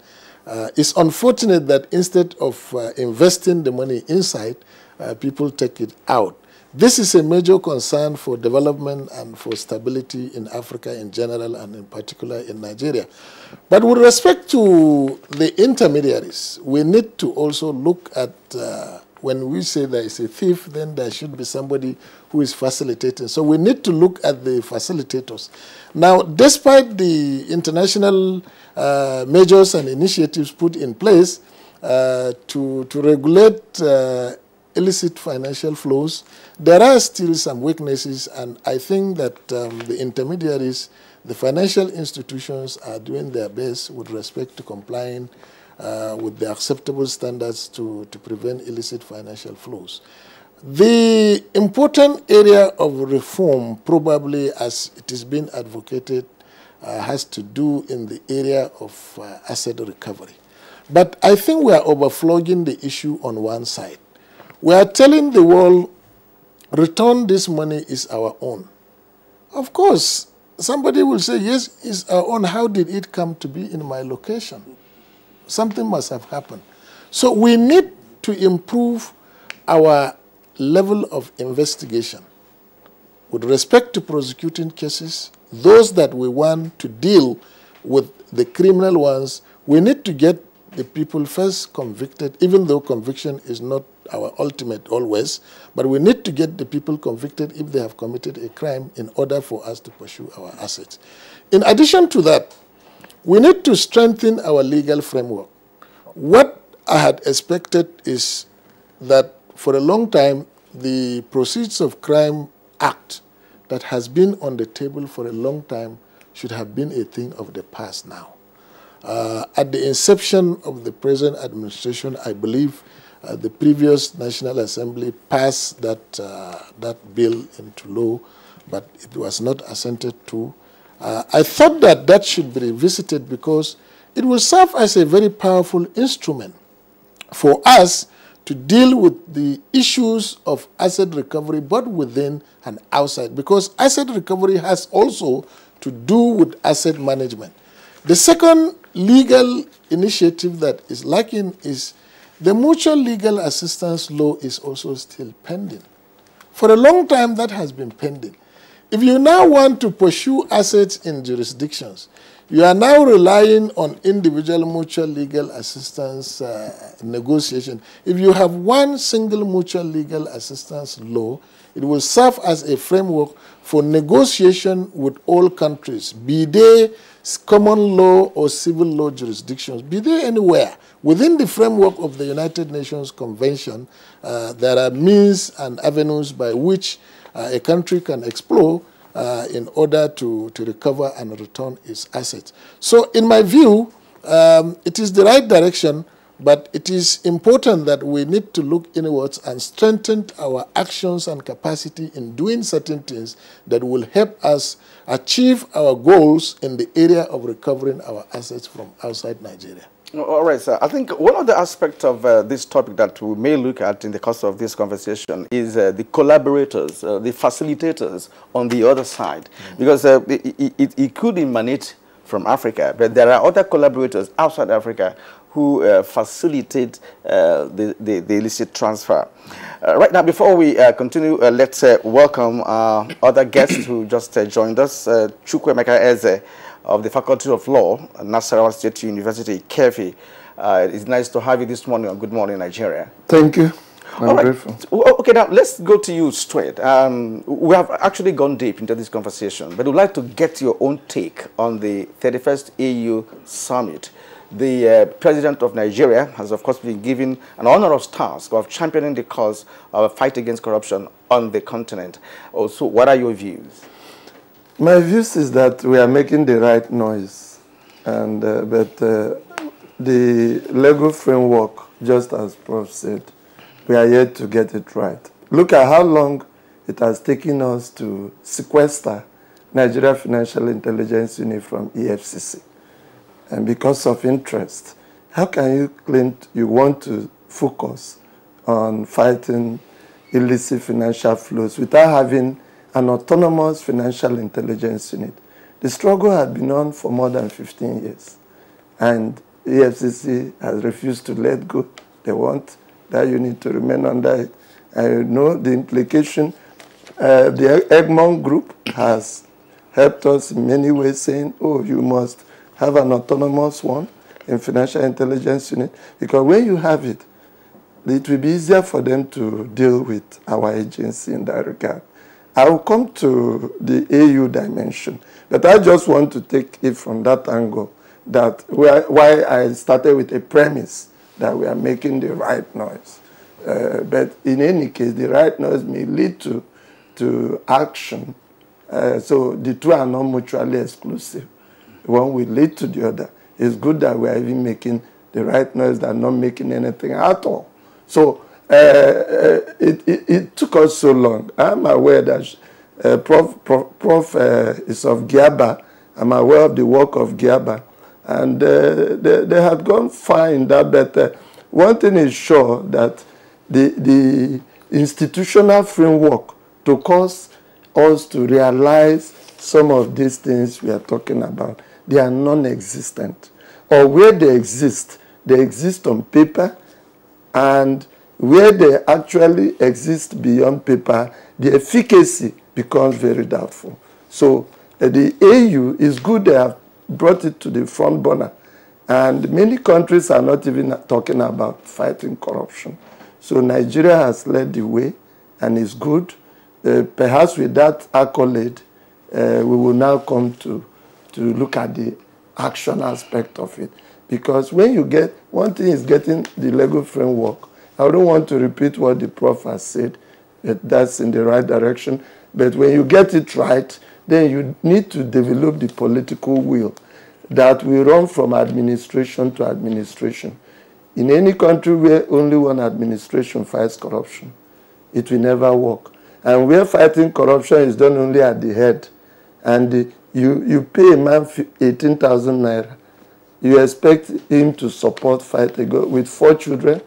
it's unfortunate that instead of investing the money inside, people take it out. This is a major concern for development and for stability in Africa in general and in particular in Nigeria. But with respect to the intermediaries, we need to also look at, when we say there is a thief, then there should be somebody who is facilitating. So we need to look at the facilitators. Now, despite the international measures and initiatives put in place to regulate illicit financial flows, there are still some weaknesses, and I think that the intermediaries, the financial institutions are doing their best with respect to complying with the acceptable standards to prevent illicit financial flows. The important area of reform, probably as it is being advocated, has to do in the area of asset recovery. But I think we are overflowing the issue on one side. We are telling the world, return this money is our own. Of course, somebody will say, yes, it's our own. How did it come to be in my location? Something must have happened. So we need to improve our level of investigation with respect to prosecuting cases. Those that we want to deal with the criminal ones, we need to get the people first convicted, even though conviction is not our ultimate always, but we need to get the people convicted if they have committed a crime in order for us to pursue our assets. In addition to that, we need to strengthen our legal framework. What I had expected is that for a long time, the Proceeds of Crime Act that has been on the table for a long time should have been a thing of the past now. At the inception of the present administration, I believe the previous National Assembly passed that bill into law, but it was not assented to. I thought that that should be revisited because it will serve as a very powerful instrument for us to deal with the issues of asset recovery, both within and outside, because asset recovery has also to do with asset management. The second legal initiative that is lacking is the mutual legal assistance law is also still pending. For a long time, that has been pending. If you now want to pursue assets in jurisdictions, you are now relying on individual mutual legal assistance negotiation. If you have one single mutual legal assistance law, it will serve as a framework for negotiation with all countries, be they common law or civil law jurisdictions, be they anywhere. Within the framework of the United Nations Convention, there are means and avenues by which a country can explore in order to recover and return its assets. So in my view, it is the right direction, but it is important that we need to look inwards and strengthen our actions and capacity in doing certain things that will help us achieve our goals in the area of recovering our assets from outside Nigeria. All right, sir. I think one of the aspects of this topic that we may look at in the course of this conversation is the collaborators, the facilitators on the other side. Because it could emanate from Africa, but there are other collaborators outside Africa who facilitate the illicit transfer. Right now, before we continue, let's welcome other guests who just joined us. Chukwemeka Eze of the Faculty of Law at Nasarawa State University, Kefi. It's nice to have you this morning on Good Morning Nigeria. Thank you. I'm grateful. Okay, now let's go to you straight. We have actually gone deep into this conversation, but we'd like to get your own take on the 31st AU Summit. The President of Nigeria has, of course, been given an onerous task of championing the cause of a fight against corruption on the continent. Also, what are your views? My views is that we are making the right noise, and but the legal framework, just as Prof said, we are yet to get it right. Look at how long it has taken us to sequester Nigeria Financial Intelligence Unit from EFCC. And because of interest, how can you claim you want to focus on fighting illicit financial flows without having an autonomous financial intelligence unit? The struggle had been on for more than 15 years, and EFCC has refused to let go. They want that unit to remain under it. And you know the implication. The Egmont Group has helped us in many ways, saying, oh, you must have an autonomous one in financial intelligence unit, because when you have it, it will be easier for them to deal with our agency in that regard. I will come to the AU dimension, but I just want to take it from that angle, that why I started with a premise that we are making the right noise. But in any case, the right noise may lead to action. So the two are not mutually exclusive. One will lead to the other. It's good that we are even making the right noise than not making anything at all. So it took us so long. I'm aware that Prof is of Giaba. I'm aware of the work of Giaba. And they had gone far in that, but one thing is sure, that the institutional framework to cause us to realize some of these things we are talking about, they are non-existent. Or where they exist on paper, and where they actually exist beyond paper, the efficacy becomes very doubtful. So the AU is good they have brought it to the front burner. And many countries are not even talking about fighting corruption. So Nigeria has led the way, and is good. Perhaps with that accolade, we will now come to look at the action aspect of it. Because when you get, one thing is getting the legal framework. I don't want to repeat what the Prof has said, that that's in the right direction. But when you get it right, then you need to develop the political will that will run from administration to administration. In any country where only one administration fights corruption, it will never work. And where fighting corruption is done only at the head, and you pay a man 18,000 naira, you expect him to support fight with 4 children,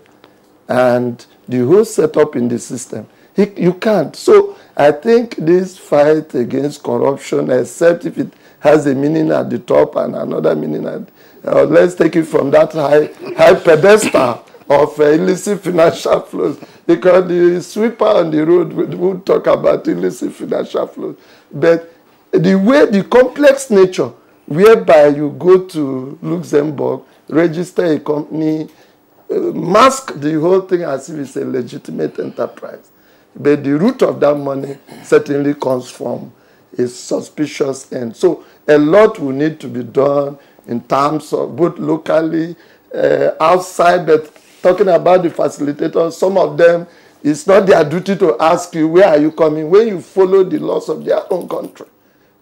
and the whole setup in the system. You can't. So I think this fight against corruption, except if it has a meaning at the top and another meaning at, let's take it from that high pedestal of illicit financial flows, because the sweeper on the road would talk about illicit financial flows. But the way, the complex nature, whereby you go to Luxembourg, register a company, mask the whole thing as if it's a legitimate enterprise. But the root of that money certainly comes from a suspicious end. So a lot will need to be done in terms of both locally, outside, but talking about the facilitators, some of them, It's not their duty to ask you, where are you coming, when you follow the laws of their own country.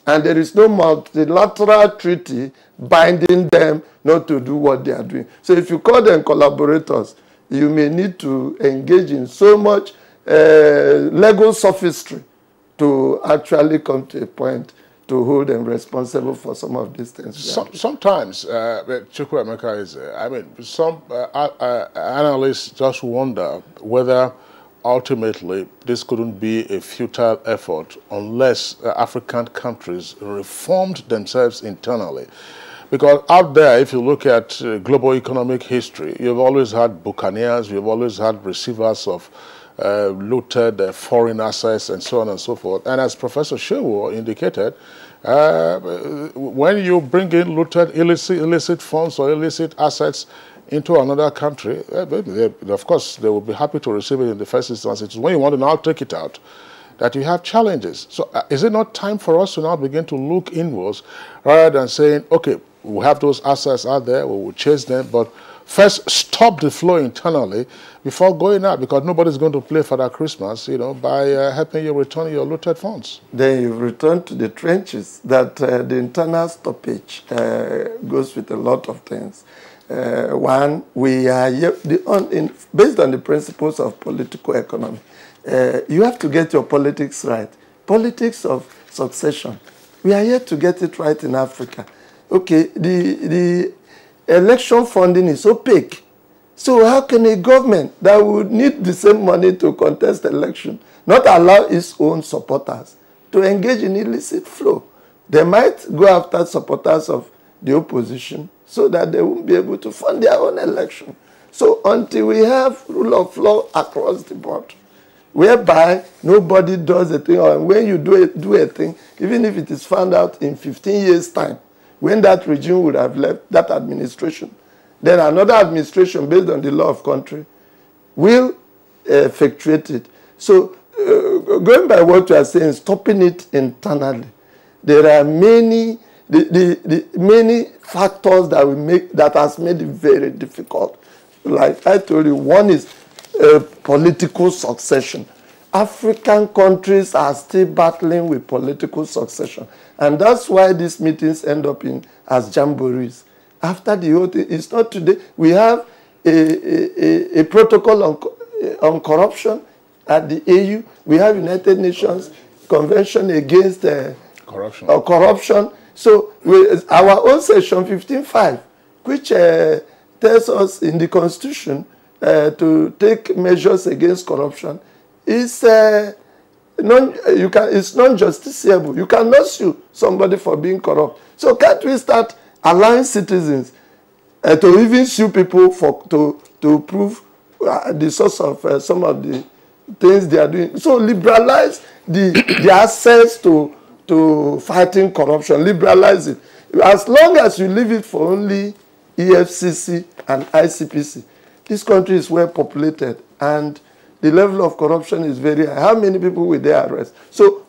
And there is no multilateral treaty binding them not to do what they are doing. So if you call them collaborators, you may need to engage in so much legal sophistry to actually come to a point to hold them responsible for some of these things. Sometimes, Chukwuemeka is, I mean, some analysts just wonder whether ultimately this couldn't be a futile effort unless African countries reformed themselves internally. Because out there, if you look at global economic history, you've always had buccaneers, you've always had receivers of looted foreign assets and so on and so forth. And as Professor Shehu indicated, when you bring in looted illicit funds or illicit assets into another country, of course, they will be happy to receive it in the first instance. It's when you want to now take it out that you have challenges. So is it not time for us to now begin to look inwards rather than saying, okay, we have those assets out there, we will chase them, but first stop the flow internally before going out, because nobody's going to play Father Christmas, you know, by helping you return your looted funds. Then you return to the trenches. That the internal stoppage goes with a lot of things. One, we are based on the principles of political economy. You have to get your politics right. Politics of succession. We are yet to get it right in Africa. Okay, the election funding is opaque. So how can a government that would need the same money to contest election not allow its own supporters to engage in illicit flow? They might go after supporters of the opposition so that they won't be able to fund their own election. So until we have rule of law across the board, whereby nobody does a thing, or when you do a thing, even if it is found out in 15 years' time, when that regime would have left, that administration, then another administration based on the law of country will effectuate it. So going by what you are saying, stopping it internally, there are many many factors that has made it very difficult. Like I told you, one is political succession. African countries are still battling with political succession. And that's why these meetings end up as jamborees. After the whole thing, it's not today. We have a protocol on corruption at the AU. We have United Nations Convention against corruption. So our own section 15.5, which tells us in the Constitution to take measures against corruption, is it's non-justiciable. You cannot sue somebody for being corrupt. So can't we start allowing citizens to even sue people to prove the source of some of the things they are doing? So liberalize the access to fighting corruption. Liberalize it. As long as you leave it for only EFCC and ICPC, this country is well populated and the level of corruption is very high. How many people will they arrest? So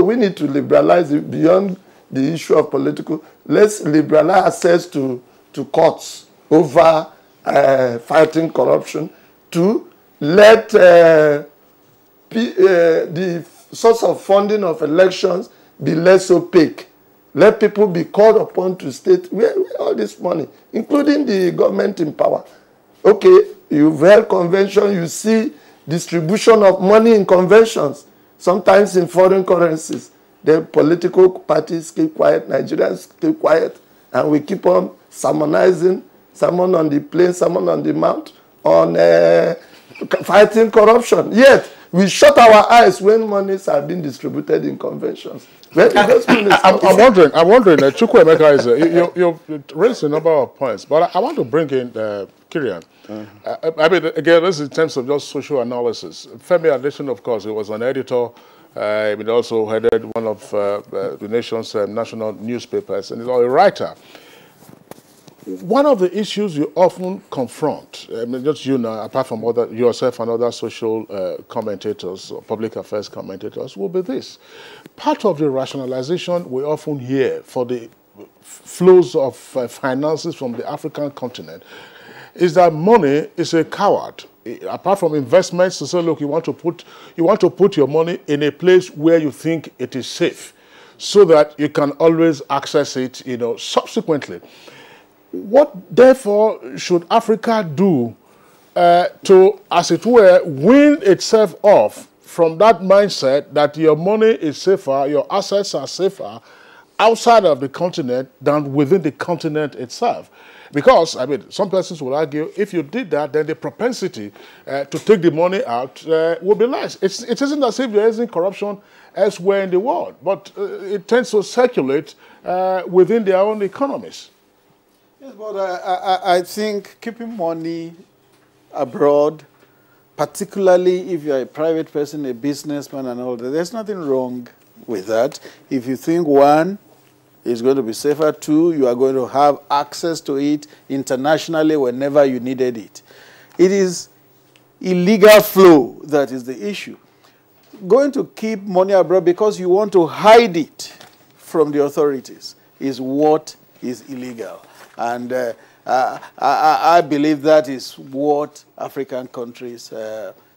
we need to liberalize it beyond the issue of political. Let's liberalize access to courts over fighting corruption, to let the source of funding of elections be less opaque. Let people be called upon to state where all this money, including the government in power. Okay, you've held convention, you see distribution of money in conventions, sometimes in foreign currencies. The political parties keep quiet, Nigerians keep quiet, and we keep on sermonizing, sermon on the plain, sermon on the mount, on fighting corruption. Yet, we shut our eyes when monies are being distributed in conventions. I'm wondering, Chukwuemeka, you raised a number of points, but I want to bring in Kirian. I mean, again, this is in terms of just social analysis. Femi Adesina, of course, he was an editor. He also headed one of the nation's national newspapers, and he's a writer. One of the issues you often confront, I mean, just you now, apart from yourself and other social commentators or public affairs commentators, will be this. Part of the rationalization we often hear for the flows of finances from the African continent is that money is a coward. apart from investments, to say, look, you want to put your money in a place where you think it is safe, so that you can always access it, you know, subsequently. What, therefore, should Africa do to, as it were, wean itself off from that mindset that your money is safer, your assets are safer outside of the continent than within the continent itself? Because, I mean, some persons will argue, if you did that, then the propensity to take the money out will be less. It isn't as if there isn't corruption elsewhere in the world, but it tends to circulate within their own economies. Yes, but I think keeping money abroad, particularly if you're a private person, a businessman and all that, there's nothing wrong with that. If you think, one, it's going to be safer, two, you are going to have access to it internationally whenever you needed it. It is illegal flow that is the issue. Going to keep money abroad because you want to hide it from the authorities is what is illegal. And I believe that is what African countries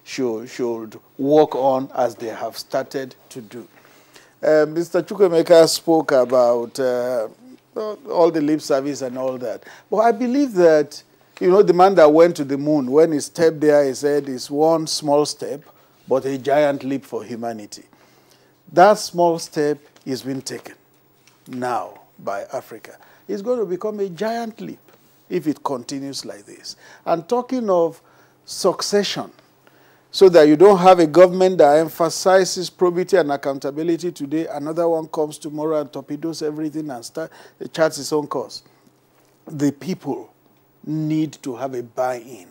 should work on, as they have started to do. Mr. Chukwuemeka spoke about all the lip service and all that. But I believe that, you know, the man that went to the moon, when he stepped there, he said it's one small step, but a giant leap for humanity. That small step is being taken now by Africa. It's going to become a giant leap if it continues like this. And talking of succession, so that you don't have a government that emphasizes probity and accountability today, another one comes tomorrow and torpedoes everything and charts its own course. The people need to have a buy-in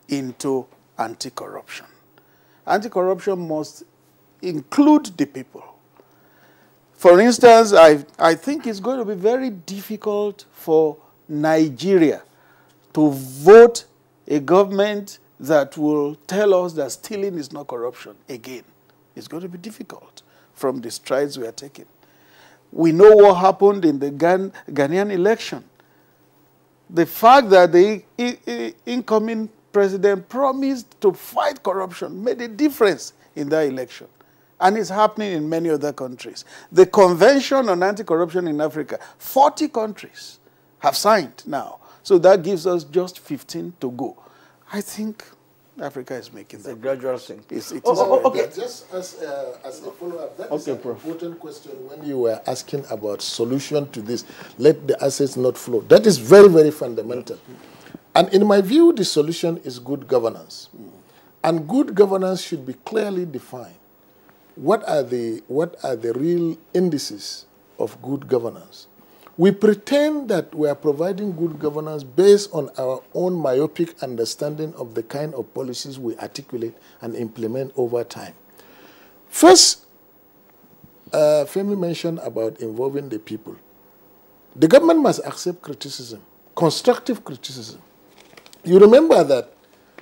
into anti-corruption. Anti-corruption must include the people. For instance, I think it's going to be very difficult for Nigeria to vote a government that will tell us that stealing is not corruption again. It's going to be difficult from the strides we are taking. We know what happened in the Ghanaian election. The fact that the incoming president promised to fight corruption made a difference in that election. And it's happening in many other countries. The Convention on Anti-Corruption in Africa, 40 countries have signed now. So that gives us just 15 to go. I think Africa is making that. It's a gradual thing. Okay. Just as a follow-up, that is an important question when you were asking about solution to this. Let the assets not flow. That is very, very fundamental. And in my view, the solution is good governance. And good governance should be clearly defined. What are the real indices of good governance? We pretend that we are providing good governance based on our own myopic understanding of the kind of policies we articulate and implement over time. First, Femi mentioned about involving the people. The government must accept criticism, constructive criticism. You remember that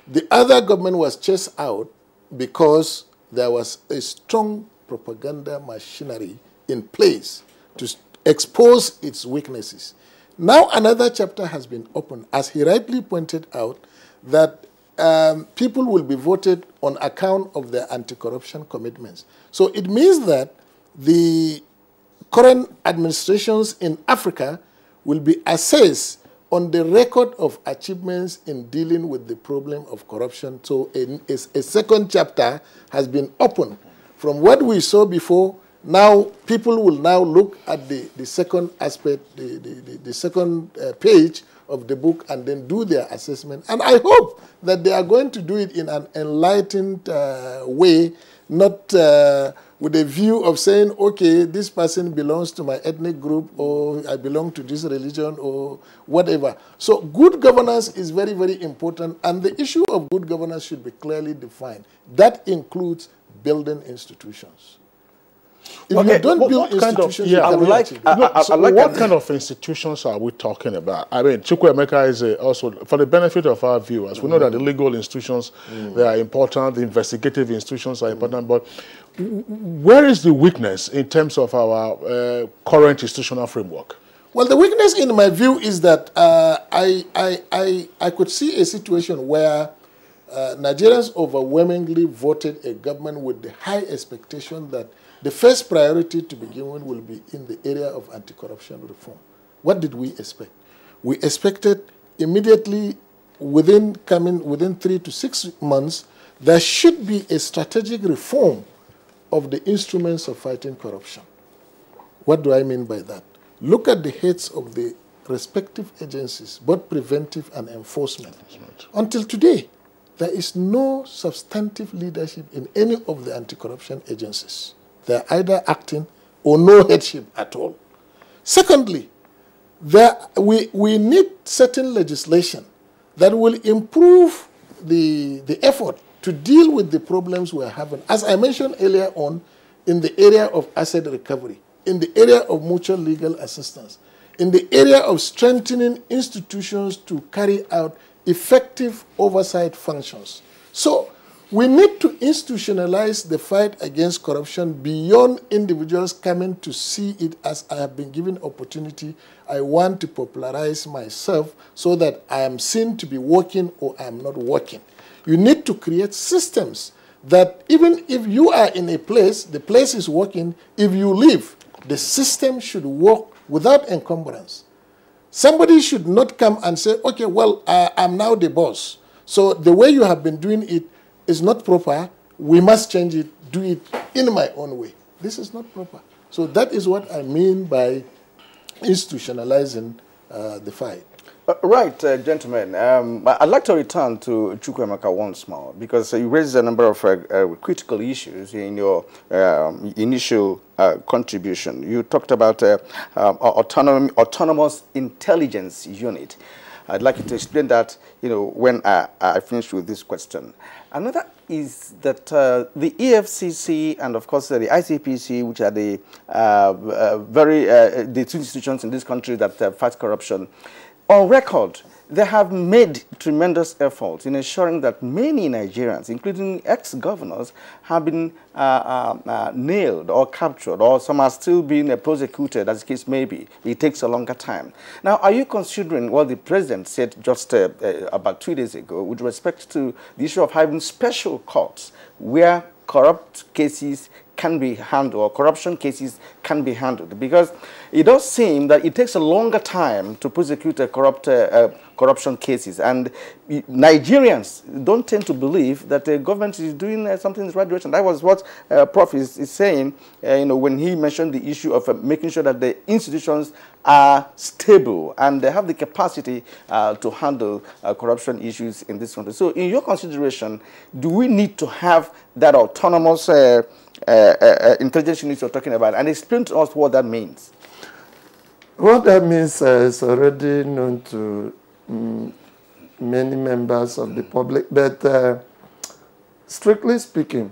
the other government was chased out because there was a strong propaganda machinery in place to expose its weaknesses. Now another chapter has been opened, as he rightly pointed out, that people will be voted on account of their anti-corruption commitments. So it means that the current administrations in Africa will be assessed on the record of achievements in dealing with the problem of corruption. So a second chapter has been opened. From what we saw before, now people will now look at the second aspect, the second page of the book, and then do their assessment. And I hope that they are going to do it in an enlightened way, not with a view of saying, okay, this person belongs to my ethnic group, or I belong to this religion, or whatever. So good governance is very, very important, and the issue of good governance should be clearly defined. That includes building institutions. If you don't build institutions, what kind of institutions are we talking about? I mean, Chukwuemeka is also, for the benefit of our viewers, we know that the legal institutions, they are important, the investigative institutions are important, but where is the weakness in terms of our current institutional framework? Well, the weakness, in my view, is that I could see a situation where Nigerians overwhelmingly voted a government with the high expectation that the first priority to begin with will be in the area of anti-corruption reform. What did we expect? We expected immediately within 3 to 6 months, there should be a strategic reform of the instruments of fighting corruption. What do I mean by that? Look at the heads of the respective agencies, both preventive and enforcement. Until today, there is no substantive leadership in any of the anti-corruption agencies. They're either acting or no headship at all. Secondly, we need certain legislation that will improve the effort to deal with the problems we're having. As I mentioned earlier on, in the area of asset recovery, in the area of mutual legal assistance, in the area of strengthening institutions to carry out effective oversight functions. So we need to institutionalize the fight against corruption beyond individuals coming to see it as I have been given opportunity. I want to popularize myself so that I am seen to be working or I am not working. You need to create systems that even if you are in a place, the place is working, if you leave, the system should work without encumbrance. Somebody should not come and say, okay, well, I'm now the boss. So the way you have been doing it is not proper. We must change it, do it in my own way. This is not proper. So that is what I mean by institutionalizing the fight. Right, gentlemen. I'd like to return to Chukwuemeka once more because you raised a number of critical issues in your initial contribution. You talked about autonomous intelligence unit. I'd like you to explain that, when I finish with this question. Another is that the EFCC and, of course, the ICPC, which are the the two institutions in this country that fight corruption, on record, they have made tremendous efforts in ensuring that many Nigerians, including ex-governors, have been nailed or captured, or some are still being prosecuted, as the case may be. It takes a longer time. Now, are you considering what the president said just about 2 days ago with respect to the issue of having special courts where corrupt cases can be handled, or corruption cases can be handled? Because it does seem that it takes a longer time to prosecute a corruption cases, and Nigerians don't tend to believe that the government is doing something in the right direction. That was what Prof is saying, when he mentioned the issue of making sure that the institutions are stable and they have the capacity to handle corruption issues in this country. So in your consideration, do we need to have that autonomous intelligence unit you're talking about, and explain to us what that means? What that means is already known to many members of the public, but strictly speaking,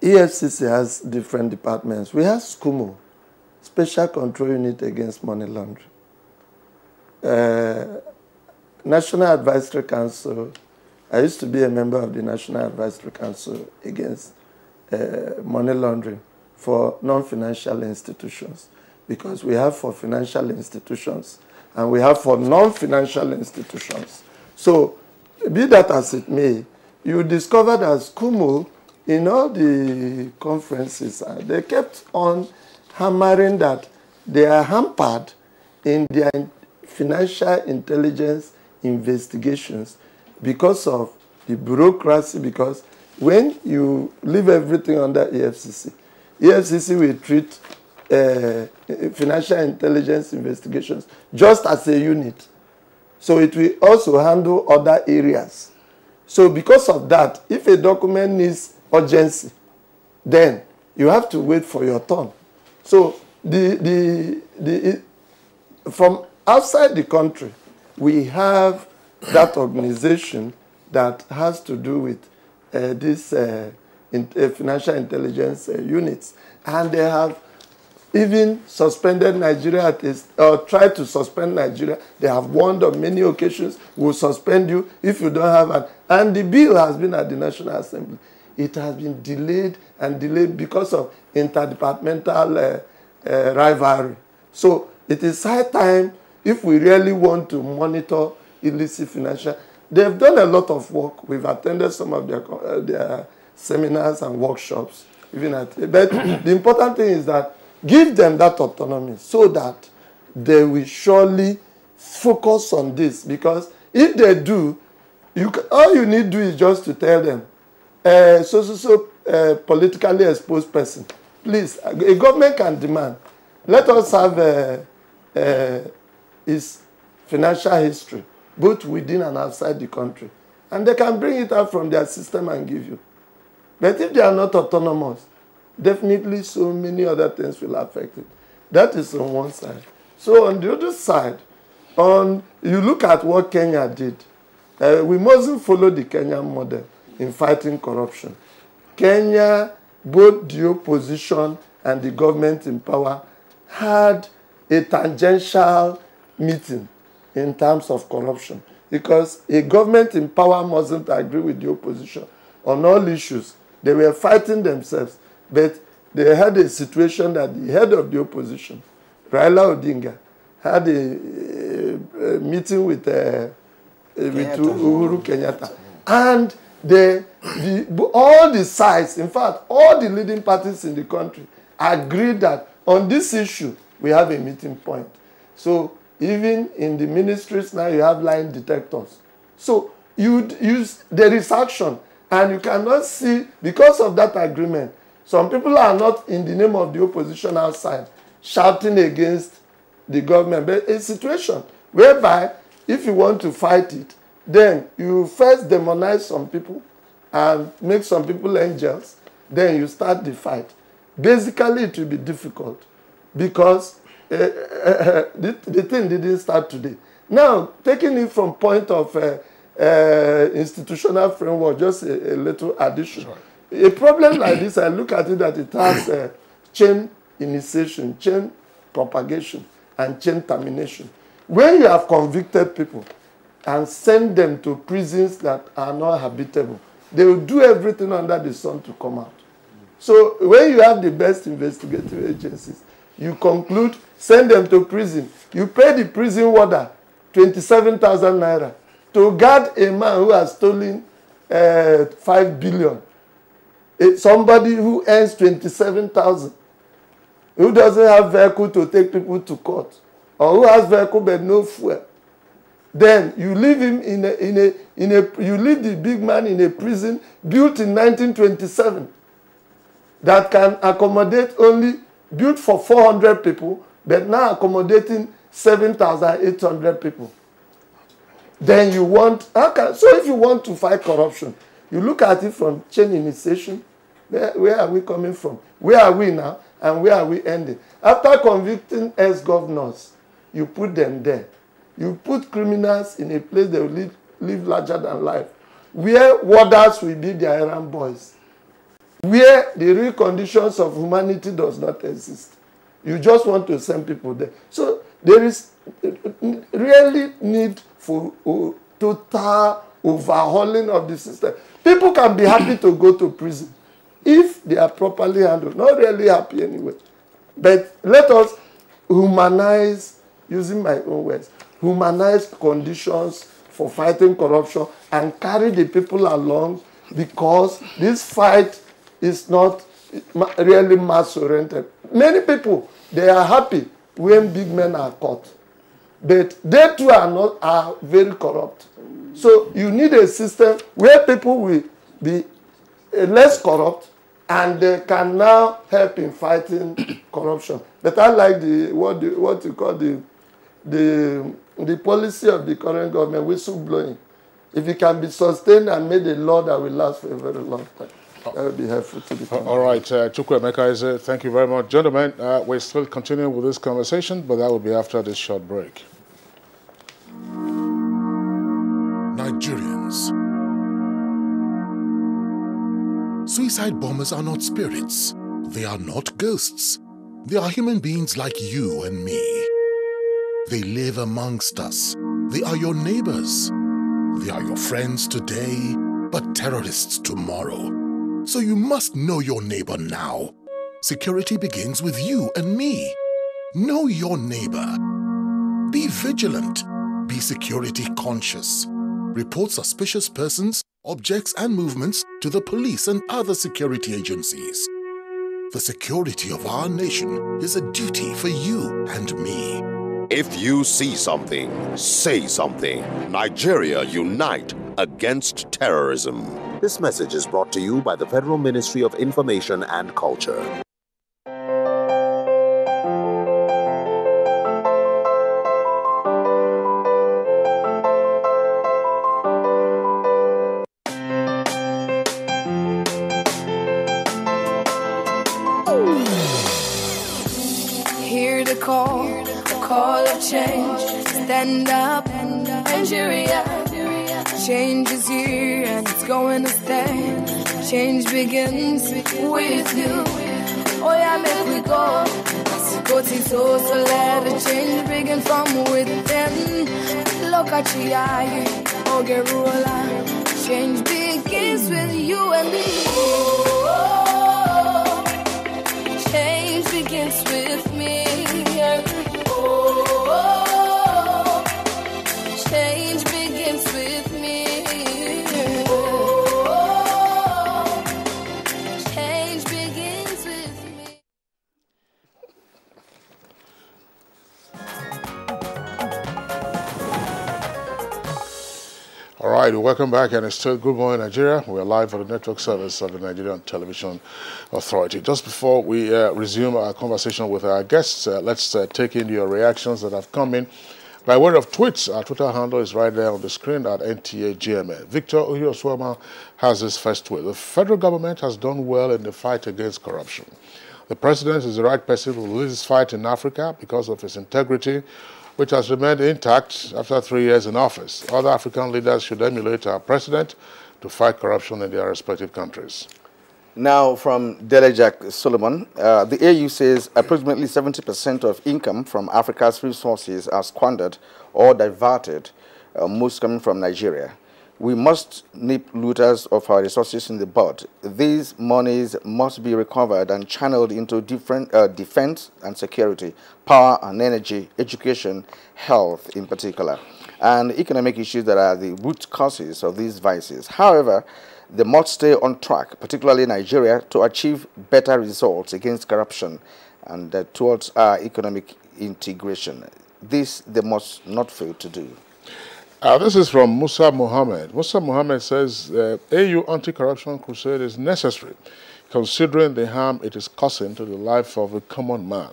EFCC has different departments. We have SCUMO, Special Control Unit Against Money Laundering. National Advisory Council, I used to be a member of the National Advisory Council Against Money Laundering for non-financial institutions, because we have for financial institutions and we have for non-financial institutions. So, be that as it may, you discover that SCUMO, in all the conferences, they kept on hammering that they are hampered in their financial intelligence investigations because of the bureaucracy, because when you leave everything under EFCC, EFCC will treat financial intelligence investigations just as a unit. So it will also handle other areas. So because of that, if a document needs urgency, then you have to wait for your turn. So from outside the country, we have that organization that has to do with these financial intelligence units. And they have even suspended Nigeria, or tried to suspend Nigeria. They have warned on many occasions, we'll suspend you if you don't have an... And the bill has been at the National Assembly. It has been delayed and delayed because of interdepartmental rivalry. So it is high time, if we really want to monitor illicit financial, they've done a lot of work. We've attended some of their seminars and workshops. But the important thing is that give them that autonomy so that they will surely focus on this. Because if they do, all you need to do is just to tell them, politically exposed person, please, a government can demand, let us have his financial history, both within and outside the country. And they can bring it out from their system and give you. But if they are not autonomous, definitely so many other things will affect it. That is on one side. So on the other side, you look at what Kenya did. We mustn't follow the Kenyan model in fighting corruption. Kenya, both the opposition and the government in power, had a tangential meeting in terms of corruption. Because a government in power mustn't agree with the opposition on all issues. They were fighting themselves. But they had a situation that the head of the opposition, Raila Odinga, had a meeting with Uhuru Kenyatta. And all the sides, in fact, all the leading parties in the country agreed that on this issue, we have a meeting point. So even in the ministries now, you have line detectors. So there is action. And you cannot see, because of that agreement, some people are not in the name of the opposition outside shouting against the government. But a situation whereby if you want to fight it, then you first demonize some people and make some people angels, then you start the fight. Basically, it will be difficult because the thing didn't start today. Now, taking it from point of institutional framework, just a little addition. Sure. A problem like this, I look at it that it has chain initiation, chain propagation, and chain termination. When you have convicted people and send them to prisons that are not habitable, they will do everything under the sun to come out. So when you have the best investigative agencies, you conclude, send them to prison. You pay the prison warder 27,000 naira to guard a man who has stolen 5 billion. Somebody who earns 27,000, who doesn't have vehicle to take people to court, or who has vehicle but no fuel. Then you leave him you leave the big man in a prison built in 1927 that can accommodate built for 400 people, but now accommodating 7,800 people. Then you want, so if you want to fight corruption, you look at it from chain initiation. Where are we coming from? Where are we now? And where are we ending? After convicting ex-governors, you put them there. You put criminals in a place they will live larger than life, where warders will be their errand boys, where the real conditions of humanity does not exist. You just want to send people there. So there is really need for total overhauling of the system. People can be happy to go to prison if they are properly handled. Not really happy anyway. But let us humanize, using my own words, humanize conditions for fighting corruption and carry the people along, because this fight is not really mass-oriented. Many people, they are happy when big men are caught. But they too are very corrupt. So you need a system where people will be less corrupt and they can now help in fighting corruption. But I like what you call the policy of the current government, whistleblowing. If it can be sustained and made a law that will last for a very long time, that will be helpful to the country. All right, Chukwuemeka, thank you very much. Gentlemen, we're still continuing with this conversation, but that will be after this short break. Nigerians. Suicide bombers are not spirits. They are not ghosts. They are human beings like you and me. They live amongst us. They are your neighbors. They are your friends today, but terrorists tomorrow. So you must know your neighbor now. Security begins with you and me. Know your neighbor. Be vigilant. Be security conscious. report suspicious persons, objects and movements to the police and other security agencies. The security of our nation is a duty for you and me. If you see something, say something. Nigeria, unite against terrorism. This message is brought to you by the Federal Ministry of Information and Culture. Hear the call of change. Stand up, Nigeria. Change is here and it's going to stay. Change begins with you. Oh yeah, make we go. So let the change begin from within. Look at you, Ogerula. Change begins with you and me. Oh, change begins with me. Oh, change begins with me. Oh, change begins with me. All right, welcome back, and it's still Good Morning Nigeria. We're live on the network service of the Nigerian Television Authority. Just before we resume our conversation with our guests, let's take in your reactions that have come in by way of tweets. Our Twitter handle is right there on the screen at NTAGMA. Victor Uyoswama has his first tweet. The federal government has done well in the fight against corruption. The president is the right person to lead this fight in Africa because of his integrity, which has remained intact after 3 years in office. Other African leaders should emulate our president to fight corruption in their respective countries. Now, from Delejak Solomon, the AU says approximately 70% of income from Africa's resources are squandered or diverted, most coming from Nigeria. We must nip looters of our resources in the bud. These monies must be recovered and channeled into different defense and security, power and energy, education, health in particular, and economic issues that are the root causes of these vices. However, they must stay on track, particularly Nigeria, to achieve better results against corruption and towards our economic integration. This they must not fail to do. This is from Musa Mohammed. Musa Mohammed says AU anti-corruption crusade is necessary, considering the harm it is causing to the life of a common man.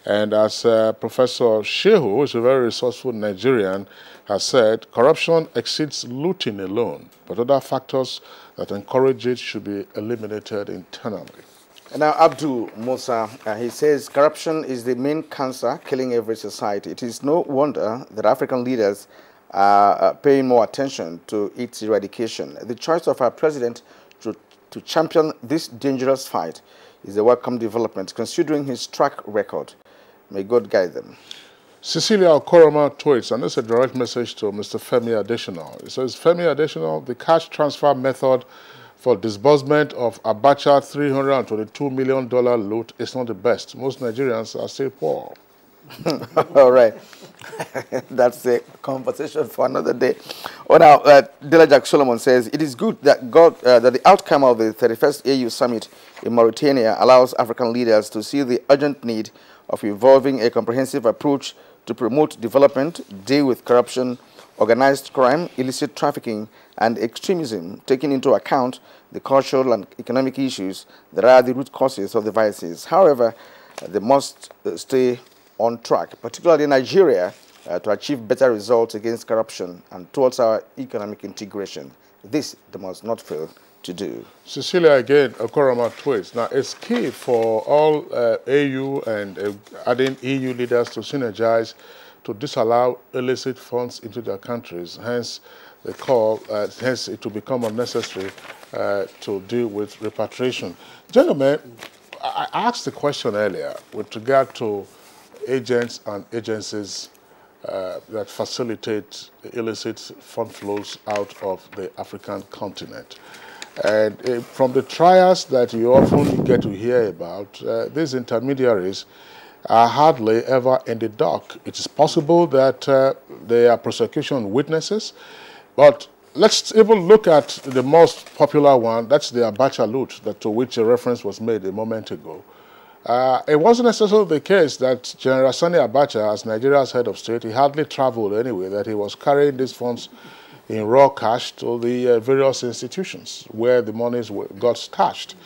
And as Professor Shehu, who is a very resourceful Nigerian, has said, corruption exceeds looting alone, but other factors that encourage it should be eliminated internally. And now Abdul Musa, he says corruption is the main cancer killing every society. It is no wonder that African leaders are paying more attention to its eradication. The choice of our president to champion this dangerous fight is a welcome development, considering his track record. May God guide them. Cecilia Okoroma tweets, and this is a direct message to Mr. Femi Additional. It says, Femi Additional, the cash transfer method for disbursement of Abuja $322 million loot is not the best. Most Nigerians are still poor. All right. That's a conversation for another day. Oh, now, Delejak Solomon says, it is good that that the outcome of the 31st AU Summit in Mauritania allows African leaders to see the urgent need of evolving a comprehensive approach to promote development, deal with corruption, organized crime, illicit trafficking, and extremism, taking into account the cultural and economic issues that are the root causes of the vices. However, they must stay on track, particularly in Nigeria, to achieve better results against corruption and towards our economic integration. This they must not fail to do. Cecilia, again, Okoroma tweets. Now, it's key for all AU and adding EU leaders to synergize to disallow illicit funds into their countries. Hence, the call, hence it will become unnecessary to deal with repatriation. Gentlemen, I asked the question earlier with regard to agents and agencies that facilitate illicit fund flows out of the African continent. And from the trials that you often get to hear about, these intermediaries are hardly ever in the dock. It is possible that they are prosecution witnesses, But let's even look at the most popular one. That's the Abacha loot, to which a reference was made a moment ago. It wasn't necessarily the case that General Sani Abacha, as Nigeria's head of state, he hardly traveled anyway, that he was carrying these funds in raw cash to the various institutions where the monies got stashed.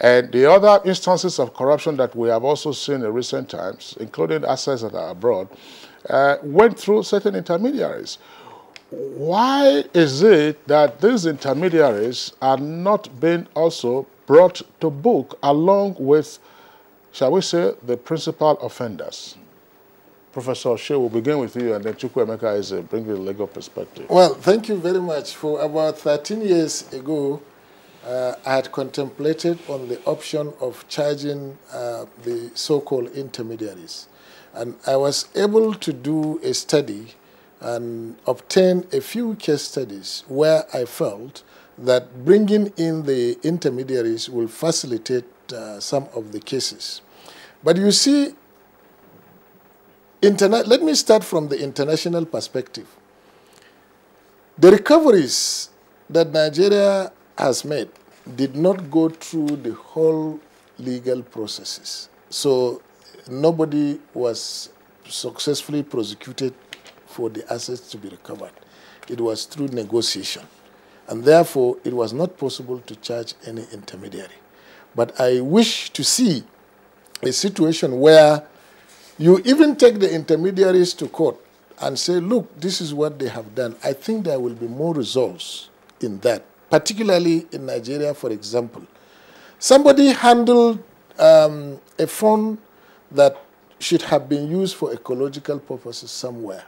And the other instances of corruption that we have also seen in recent times, including assets that are abroad, went through certain intermediaries. Why is it that these intermediaries are not being also brought to book along with, shall we say, the principal offenders? Professor Shea, we'll begin with you, and then Chukwuemeka is bringing the legal perspective. Well, thank you very much. For about 13 years ago, I had contemplated on the option of charging the so-called intermediaries. And I was able to do a study and obtain a few case studies where I felt that bringing in the intermediaries will facilitate some of the cases. But you see, let me start from the international perspective. The recoveries that Nigeria has made did not go through the whole legal processes. So nobody was successfully prosecuted for the assets to be recovered. It was through negotiation. And therefore, it was not possible to charge any intermediary. But I wish to see a situation where you even take the intermediaries to court and say, look, this is what they have done. I think there will be more results in that, particularly in Nigeria, for example. Somebody handled a fund that should have been used for ecological purposes somewhere.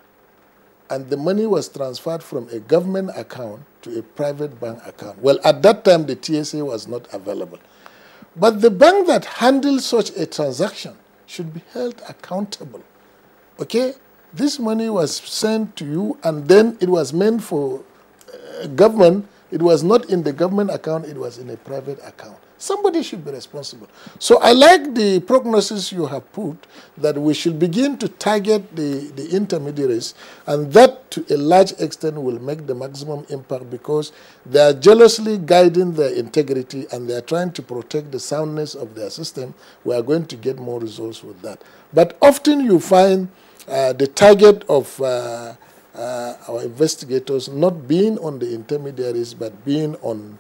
And the money was transferred from a government account to a private bank account. Well, at that time, the TSA was not available. But the bank that handled such a transaction should be held accountable. Okay? This money was sent to you, and then it was meant for government. It was not in the government account, it was in a private account. Somebody should be responsible. So I like the prognosis you have put that we should begin to target the intermediaries, and that to a large extent will make the maximum impact because they are jealously guiding their integrity and they are trying to protect the soundness of their system. We are going to get more results with that. But often you find the target of our investigators not being on the intermediaries but being on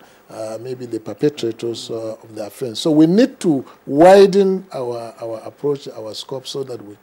maybe the perpetrators of the offense. So we need to widen our approach, our scope, so that we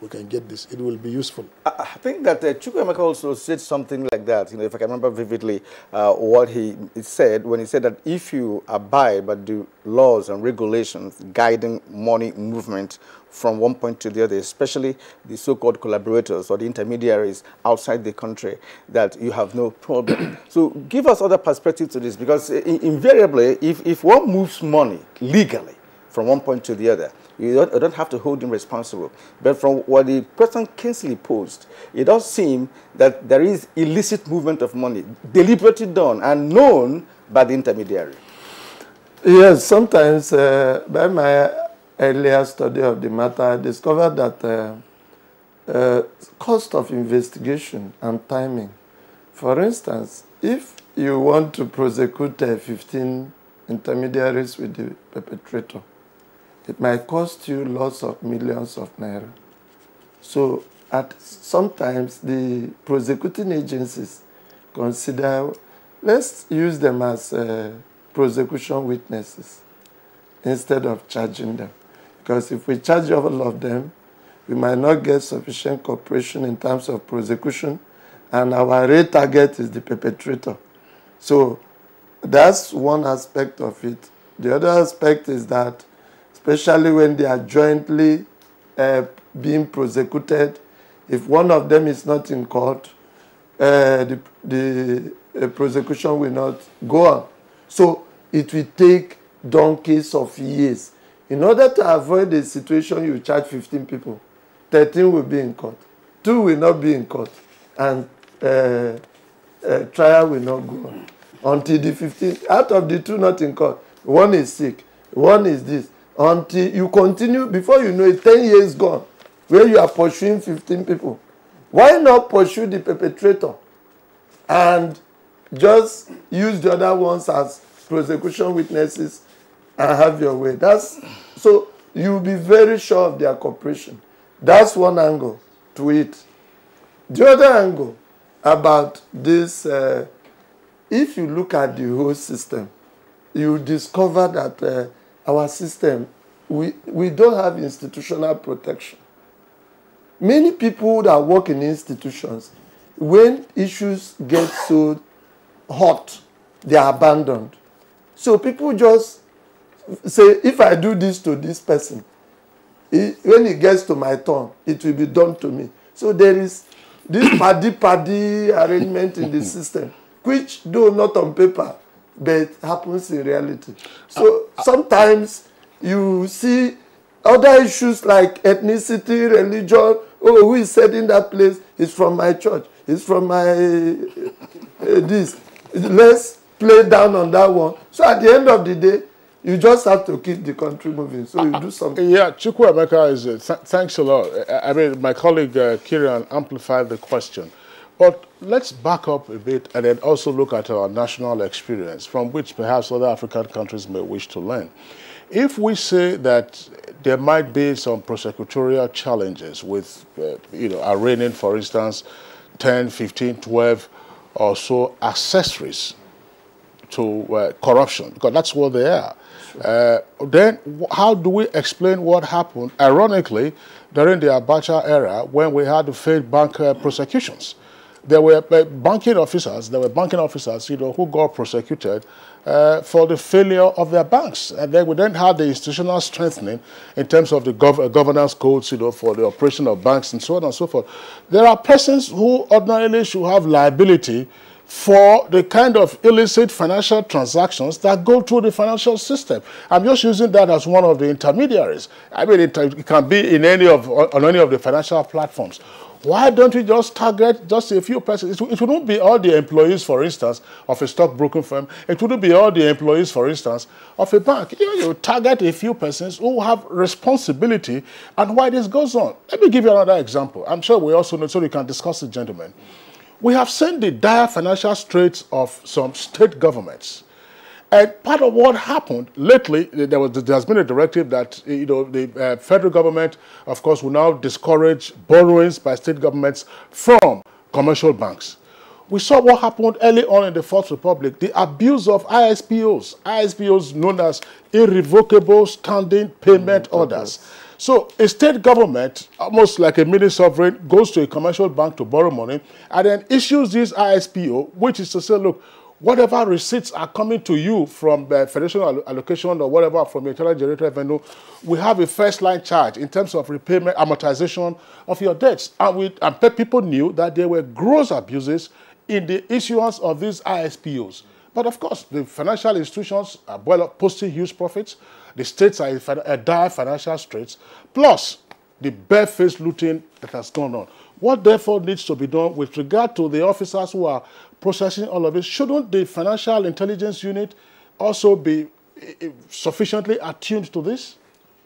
can get this. It will be useful. I think that Chukwuemeka also said something like that. You know, if I can remember vividly what he said when he said that if you abide by the laws and regulations guiding money movement from one point to the other, especially the so-called collaborators or the intermediaries outside the country, that you have no problem. So give us other perspective to this, because invariably, if one moves money legally from one point to the other, you don't have to hold him responsible. But from what the President Kingsley posed, it does seem that there is illicit movement of money, deliberately done and known by the intermediary. Yes, sometimes by my earlier study of the matter, I discovered that cost of investigation and timing. For instance, if you want to prosecute 15 intermediaries with the perpetrator, it might cost you lots of millions of naira. So sometimes the prosecuting agencies consider, let's use them as prosecution witnesses instead of charging them. Because if we charge all of them, we might not get sufficient cooperation in terms of prosecution, and our real target is the perpetrator. So that's one aspect of it. The other aspect is that, especially when they are jointly being prosecuted, if one of them is not in court, the prosecution will not go on. So it will take donkeys of years. In order to avoid the situation you charge 15 people, 13 will be in court, 2 will not be in court, and trial will not go on. Until the 15, out of the 2 not in court, 1 is sick, 1 is this. Until you continue, before you know it, 10 years gone, where you are pursuing 15 people. Why not pursue the perpetrator? and just use the other ones as prosecution witnesses and have your way. So you'll be very sure of their cooperation. That's one angle to it. The other angle about this, if you look at the whole system, you discover that our system, we don't have institutional protection. Many people that work in institutions, when issues get so hot, they are abandoned. So people just say, if I do this to this person, when it gets to my turn, it will be done to me. So there is this paddy arrangement in the system, which though not on paper, but happens in reality. So sometimes you see other issues like ethnicity, religion. Oh, who is setting that place? It's from my church. It's from my this. Let's play down on that one. So at the end of the day, you just have to keep the country moving. So you do something. Yeah, Chukwuemeka is. Thanks a lot. I mean, my colleague Kirian amplified the question. But let's back up a bit and then also look at our national experience, from which perhaps other African countries may wish to learn. If we say that there might be some prosecutorial challenges with, arraigning, for instance, 10, 15, 12 or so accessories to corruption, because that's what they are. Then how do we explain what happened, ironically, during the Abuja era when we had the failed bank prosecutions? There were banking officers, who got prosecuted for the failure of their banks. And then we then had the institutional strengthening in terms of the governance codes, for the operation of banks and so on and so forth. There are persons who ordinarily should have liability for the kind of illicit financial transactions that go through the financial system. I'm just using that as one of the intermediaries. I mean, it can be on any of the financial platforms. Why don't we just target just a few persons? It wouldn't be all the employees, for instance, of a stockbroking firm. It wouldn't be all the employees, for instance, of a bank. You target a few persons who have responsibility and why this goes on. Let me give you another example. I'm sure we also know, so we can discuss it, gentlemen. We have seen the dire financial straits of some state governments. And part of what happened lately, there's been a directive that the federal government, of course, will now discourage borrowings by state governments from commercial banks. We saw what happened early on in the Fourth Republic, the abuse of ISPOs known as irrevocable standing payment orders. So a state government, almost like a mini sovereign, goes to a commercial bank to borrow money and then issues this ISPO, which is to say, look, whatever receipts are coming to you from the federal allocation or whatever from your internal generated revenue, we have a first-line charge in terms of repayment, amortization of your debts. And people knew that there were gross abuses in the issuance of these ISPOs. But of course, the financial institutions are posting huge profits. The states are in dire financial straits, plus the barefaced looting that has gone on. What therefore needs to be done with regard to the officers who are processing all of it? Shouldn't the Financial Intelligence Unit also be sufficiently attuned to this?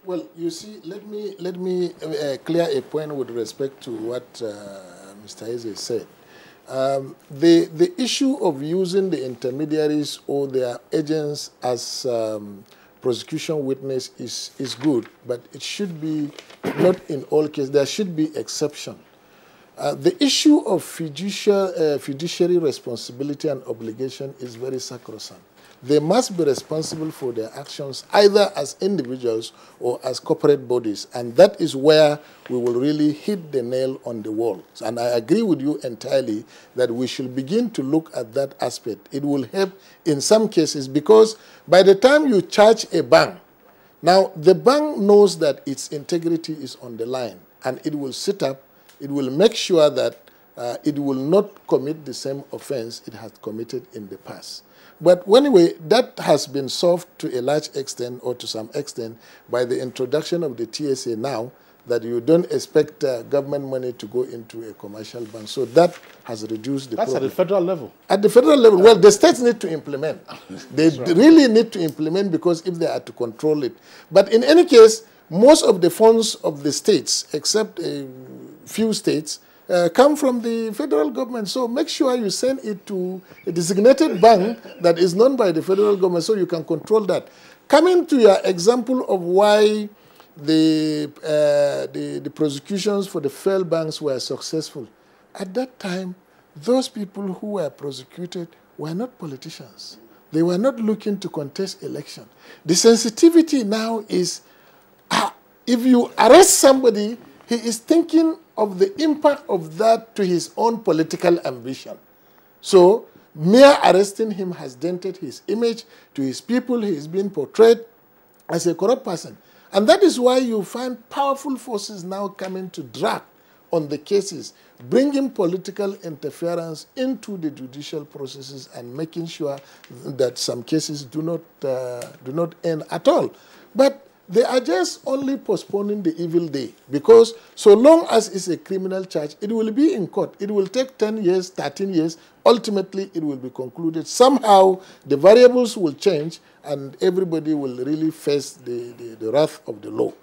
Well, you see, let me clear a point with respect to what Mr. Eze said. The issue of using the intermediaries or their agents as prosecution witness is good, but it should be not in all cases. There should be exception. The issue of fiduciary responsibility and obligation is very sacrosanct. They must be responsible for their actions either as individuals or as corporate bodies, and that is where we will really hit the nail on the wall. And I agree with you entirely that we should begin to look at that aspect. It will help in some cases because by the time you charge a bank, now the bank knows that its integrity is on the line, and it will sit up. It will make sure that it will not commit the same offense it has committed in the past. But anyway, that has been solved to a large extent or to some extent by the introduction of the TSA now, that you don't expect government money to go into a commercial bank. So that has reduced the problem. That's at the federal level. At the federal level, well, the states need to implement. They really need to implement because if they are to control it. But in any case, most of the funds of the states, except a few states, come from the federal government. So make sure you send it to a designated bank that is known by the federal government so you can control that. Coming to your example of why the prosecutions for the failed banks were successful, at that time, those people who were prosecuted were not politicians. They were not looking to contest election. The sensitivity now is, if you arrest somebody, he is thinking of the impact of that to his own political ambition. So, mere arresting him has dented his image to his people. He is being portrayed as a corrupt person. And that is why you find powerful forces now coming to drag on the cases, bringing political interference into the judicial processes and making sure that some cases do not end at all. But they are just only postponing the evil day, because so long as it's a criminal charge, it will be in court. It will take 10 years, 13 years. Ultimately, it will be concluded. Somehow, the variables will change, and everybody will really face the wrath of the law.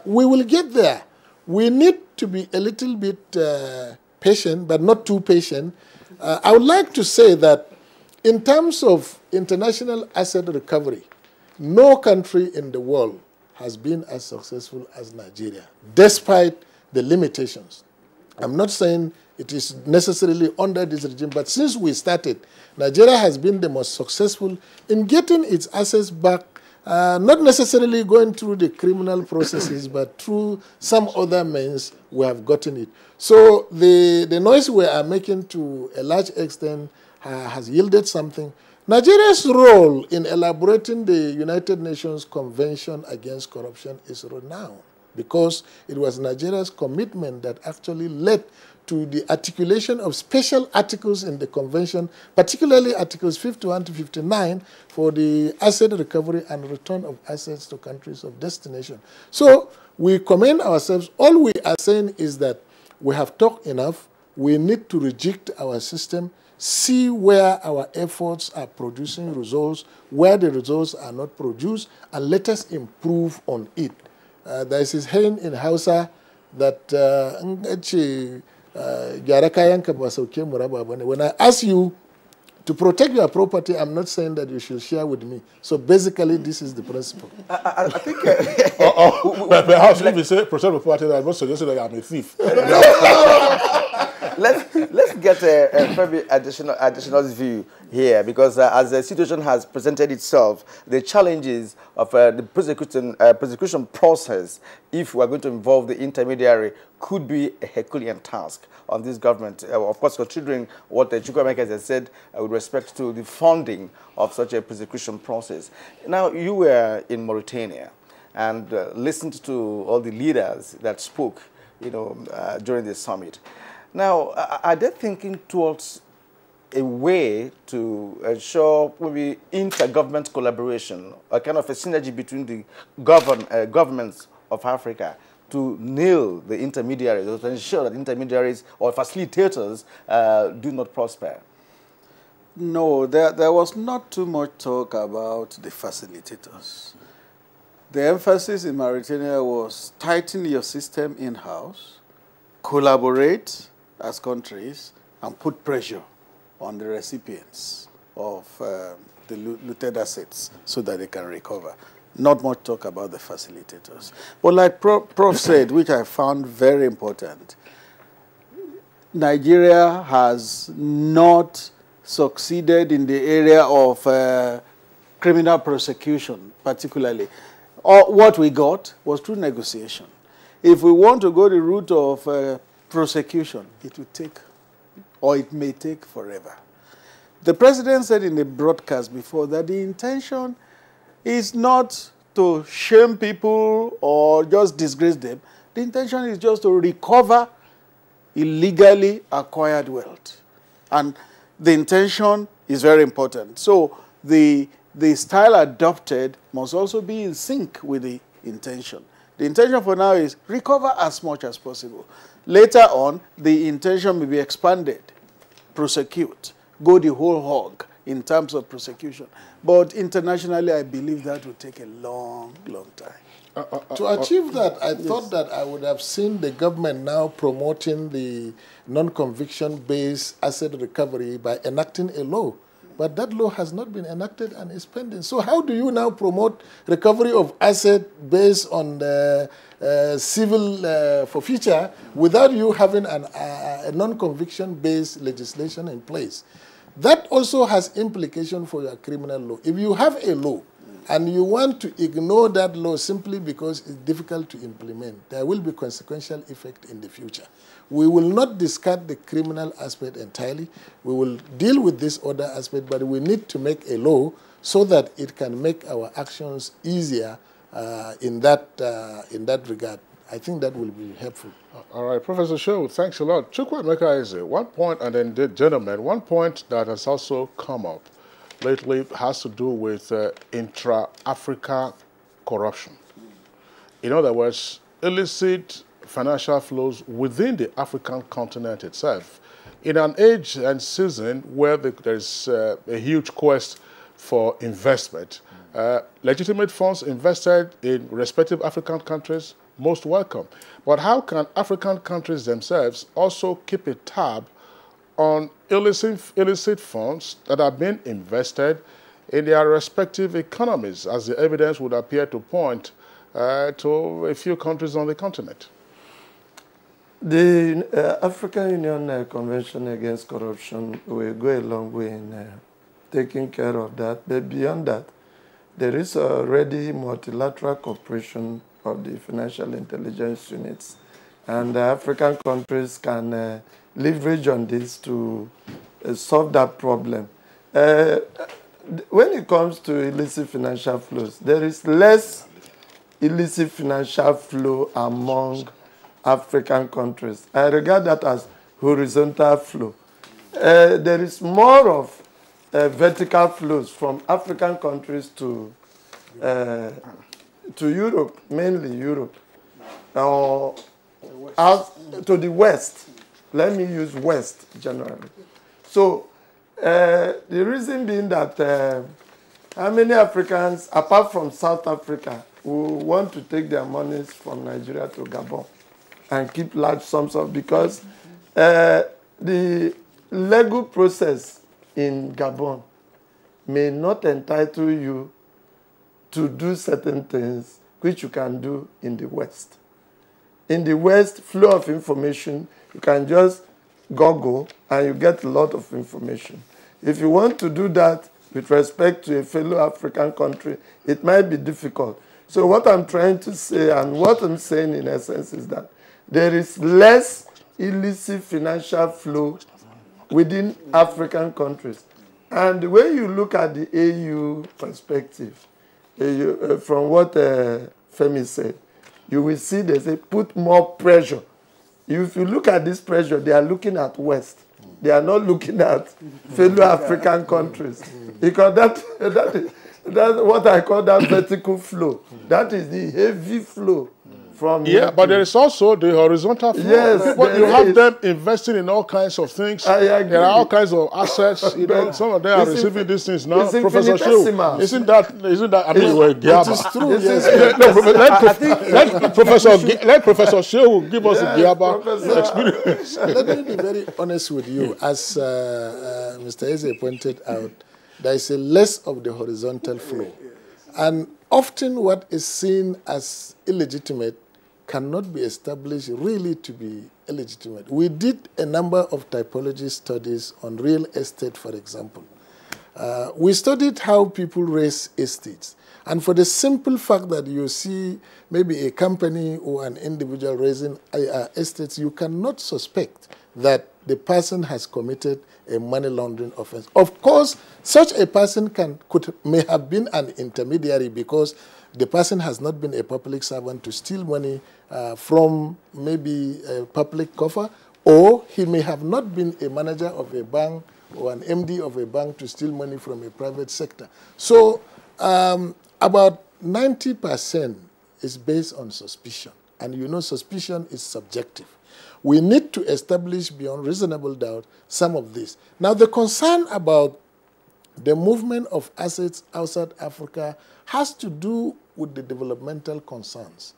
We will get there. We need to be a little bit patient, but not too patient. I would like to say that in terms of international asset recovery, no country in the world has been as successful as Nigeria, despite the limitations. I'm not saying it is necessarily under this regime, but since we started, Nigeria has been the most successful in getting its assets back, not necessarily going through the criminal processes, but through some other means we have gotten it. So the noise we are making to a large extent has yielded something. Nigeria's role in elaborating the United Nations Convention Against Corruption is renowned, because it was Nigeria's commitment that actually led to the articulation of special articles in the convention, particularly Articles 51 to 59 for the asset recovery and return of assets to countries of destination. So we commend ourselves. All we are saying is that we have talked enough. We need to reject our system, see where our efforts are producing results, where the results are not produced, and let us improve on it. There is this saying in Hausa that when I ask you to protect your property, I'm not saying that you should share with me. So basically, this is the principle. I think... Perhaps if you say protect your property, I'm not suggesting that I'm a thief. Let's get a very additional view here, because as the situation has presented itself, the challenges of the prosecution process, if we are going to involve the intermediary, could be a Herculean task on this government. Of course, considering what Chukwuemeka has said with respect to the funding of such a prosecution process. Now, you were in Mauritania and listened to all the leaders that spoke, during this summit. Now, are they thinking towards a way to ensure maybe intergovernment collaboration, a kind of a synergy between the governments of Africa to nail the intermediaries, or to ensure that intermediaries or facilitators do not prosper? No, there was not too much talk about the facilitators. The emphasis in Mauritania was tighten your system in-house, collaborate as countries, and put pressure on the recipients of the looted assets so that they can recover. Not much talk about the facilitators. But like Prof said, which I found very important, Nigeria has not succeeded in the area of criminal prosecution, particularly. What we got was through negotiation. If we want to go the route of prosecution, it will take, or it may take forever. The president said in the broadcast before that the intention is not to shame people or just disgrace them. The intention is just to recover illegally acquired wealth. And the intention is very important. So the style adopted must also be in sync with the intention. The intention for now is recover as much as possible. Later on, the intention may be expanded, prosecute, go the whole hog in terms of prosecution. But internationally, I believe that will take a long, long time. To achieve that, I thought that I would have seen the government now promoting the non-conviction-based asset recovery by enacting a law. But that law has not been enacted and is pending. So how do you now promote recovery of asset based on the civil forfeiture without you having a non-conviction-based legislation in place? That also has implication for your criminal law. If you have a law and you want to ignore that law simply because it's difficult to implement, there will be consequential effect in the future. We will not discard the criminal aspect entirely. We will deal with this other aspect, but we need to make a law so that it can make our actions easier in that regard. I think that will be helpful. All right, Professor Shehu, thanks a lot. Chukwuemeka Eze, one point, and then the gentleman, one point that has also come up lately has to do with intra-Africa corruption. In other words, illicit financial flows within the African continent itself. In an age and season where there's a huge quest for investment, legitimate funds invested in respective African countries, most welcome. But how can African countries themselves also keep a tab on illicit funds that are being invested in their respective economies, as the evidence would appear to point to a few countries on the continent? The African Union Convention Against Corruption will go a long way in taking care of that. But beyond that, there is already multilateral cooperation of the financial intelligence units. And African countries can leverage on this to solve that problem. When it comes to illicit financial flows, there is less illicit financial flow among African countries. I regard that as horizontal flow. There is more of vertical flows from African countries to Europe, mainly Europe, or out to the West. Let me use West generally. So the reason being that how many Africans, apart from South Africa, who want to take their monies from Nigeria to Gabon and keep large sums of, because the legal process in Gabon may not entitle you to do certain things which you can do in the West. In the West, flow of information, you can just Google and you get a lot of information. If you want to do that with respect to a fellow African country, it might be difficult. So what I'm trying to say, and what I'm saying in essence, is that there is less illicit financial flow within African countries. And when you look at the AU perspective, from what Femi said, you will see they put more pressure. If you look at this pressure, they are looking at West. They are not looking at fellow African countries. Because that's what I call that vertical flow. That is the heavy flow. But there is also the horizontal flow. Yes, you have them investing in all kinds of things. I agree. There are all kinds of assets. You know, some of them are receiving these things now. Professor Shehu, isn't that? I mean, it is true. Let Professor Shehu give us the Giaba experience. Let me be very honest with you. As Mr. Eze pointed out, there is a less of the horizontal flow, and often what is seen as illegitimate cannot be established really to be illegitimate. We did a number of typology studies on real estate, for example. We studied how people raise estates. And for the simple fact that you see maybe a company or an individual raising estates, you cannot suspect that the person has committed a money laundering offense. Of course, such a person may have been an intermediary because the person has not been a public servant to steal money from maybe a public coffer, or he may have not been a manager of a bank or an MD of a bank to steal money from a private sector. So about 90% is based on suspicion. And you know suspicion is subjective. We need to establish beyond reasonable doubt some of this. Now, the concern about the movement of assets outside Africa has to do with the developmental concerns.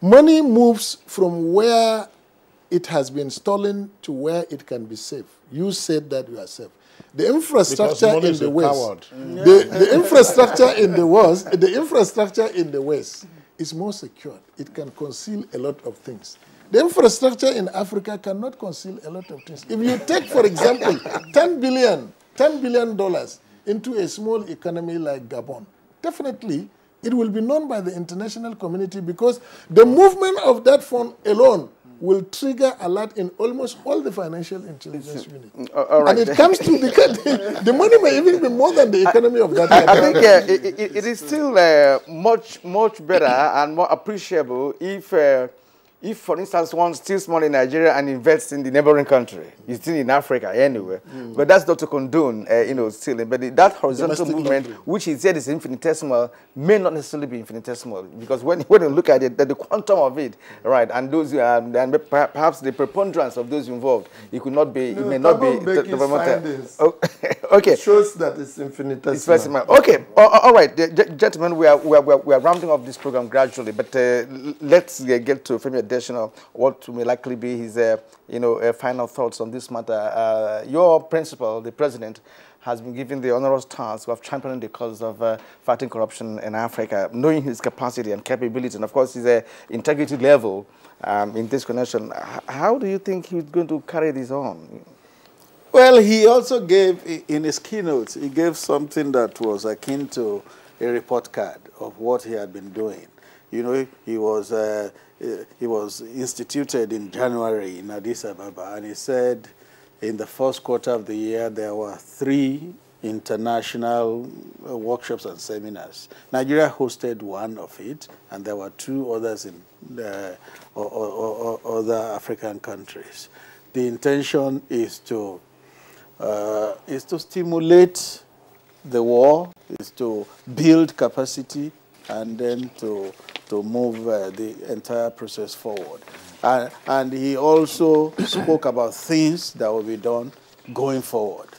Money moves from where it has been stolen to where it can be safe. You said that you are safe. The infrastructure in the West, the infrastructure in the West, is more secure. It can conceal a lot of things. The infrastructure in Africa cannot conceal a lot of things. If you take, for example, $10 billion into a small economy like Gabon, definitely it will be known by the international community because the movement of that fund alone will trigger alert in almost all the financial intelligence units. And it comes to the money may even be more than the economy of that country. I think it is still much better and more appreciable if, for instance, one steals money in Nigeria and invests in the neighboring country, it's still in Africa anyway. But that's not to condone, stealing. But that horizontal movement, which he said is infinitesimal, may not necessarily be infinitesimal because when you look at it, the quantum of it, right, and those and perhaps the preponderance of those involved, it could not be. It may not be. Okay. It shows that it's infinitesimal. Okay. All right, gentlemen, we are rounding off this program gradually, but let's get to Femi Adesina, what may likely be his, final thoughts on this matter. Your principal, the president, has been given the onerous task of championing the cause of fighting corruption in Africa, knowing his capacity and capability, and of course his integrity level in this connection. How do you think he's going to carry this on? Well, he also gave, in his keynote, he gave something that was akin to a report card of what he had been doing. You know, he was instituted in January in Addis Ababa, and he said in the first quarter of the year there were 3 international workshops and seminars. Nigeria hosted one of it, and there were 2 others in other African countries. The intention is to stimulate the war, is to build capacity, and then to move the entire process forward. And he also spoke about things that will be done going forward.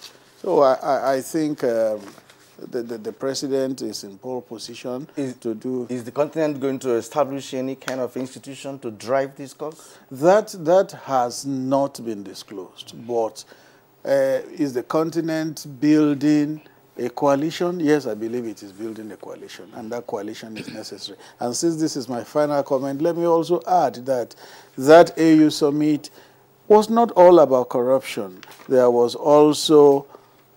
So I think the president is in pole position to do... Is the continent going to establish any kind of institution to drive this cause? That has not been disclosed, but is the continent building a coalition? Yes, I believe it is building a coalition, and that coalition is necessary. And since this is my final comment, let me also add that that AU summit was not all about corruption. There was also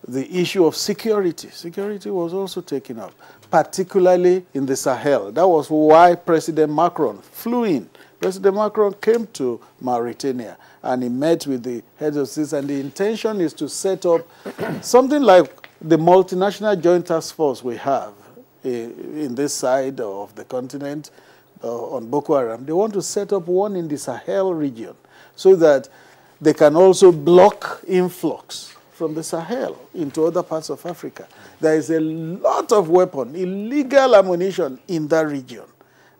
the issue of security. Security was also taken up, particularly in the Sahel. That was why President Macron flew in. President Macron came to Mauritania, and he met with the heads of states, and the intention is to set up something like the multinational joint task force we have in this side of the continent on Boko Haram. They want to set up one in the Sahel region so that they can also block influx from the Sahel into other parts of Africa. There is a lot of illegal ammunition in that region.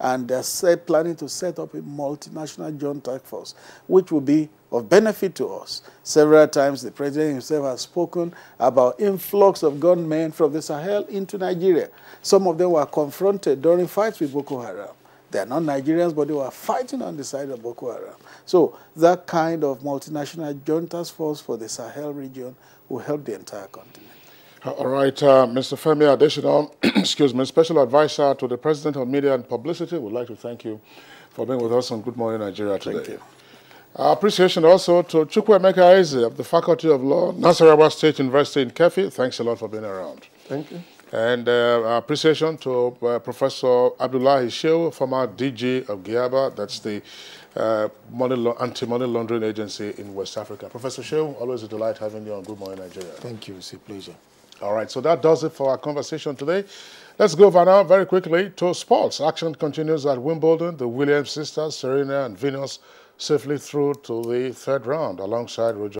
And they're planning to set up a multinational joint task force, which will be of benefit to us. Several times the president himself has spoken about influx of gunmen from the Sahel into Nigeria. Some of them were confronted during fights with Boko Haram. They are not Nigerians, but they were fighting on the side of Boko Haram. So that kind of multinational joint task force for the Sahel region will help the entire continent. All right, Mr. Femi Adesina, excuse me, Special Advisor to the President on Media and Publicity, would like to thank you for being with us on Good Morning Nigeria today. Thank you. Appreciation also to Chukwuemeka Eze of the Faculty of Law, Nasarawa State University in Kefi. Thanks a lot for being around. Thank you. And appreciation to Professor Abdullahi Shehu, former DG of GIABA, that's the anti-money laundering agency in West Africa. Professor Shehu, always a delight having you on Good Morning Nigeria. Thank you. It's a pleasure. All right, so that does it for our conversation today. Let's go now very quickly to sports. Action continues at Wimbledon. The Williams sisters, Serena and Venus, safely through to the 3rd round alongside Roger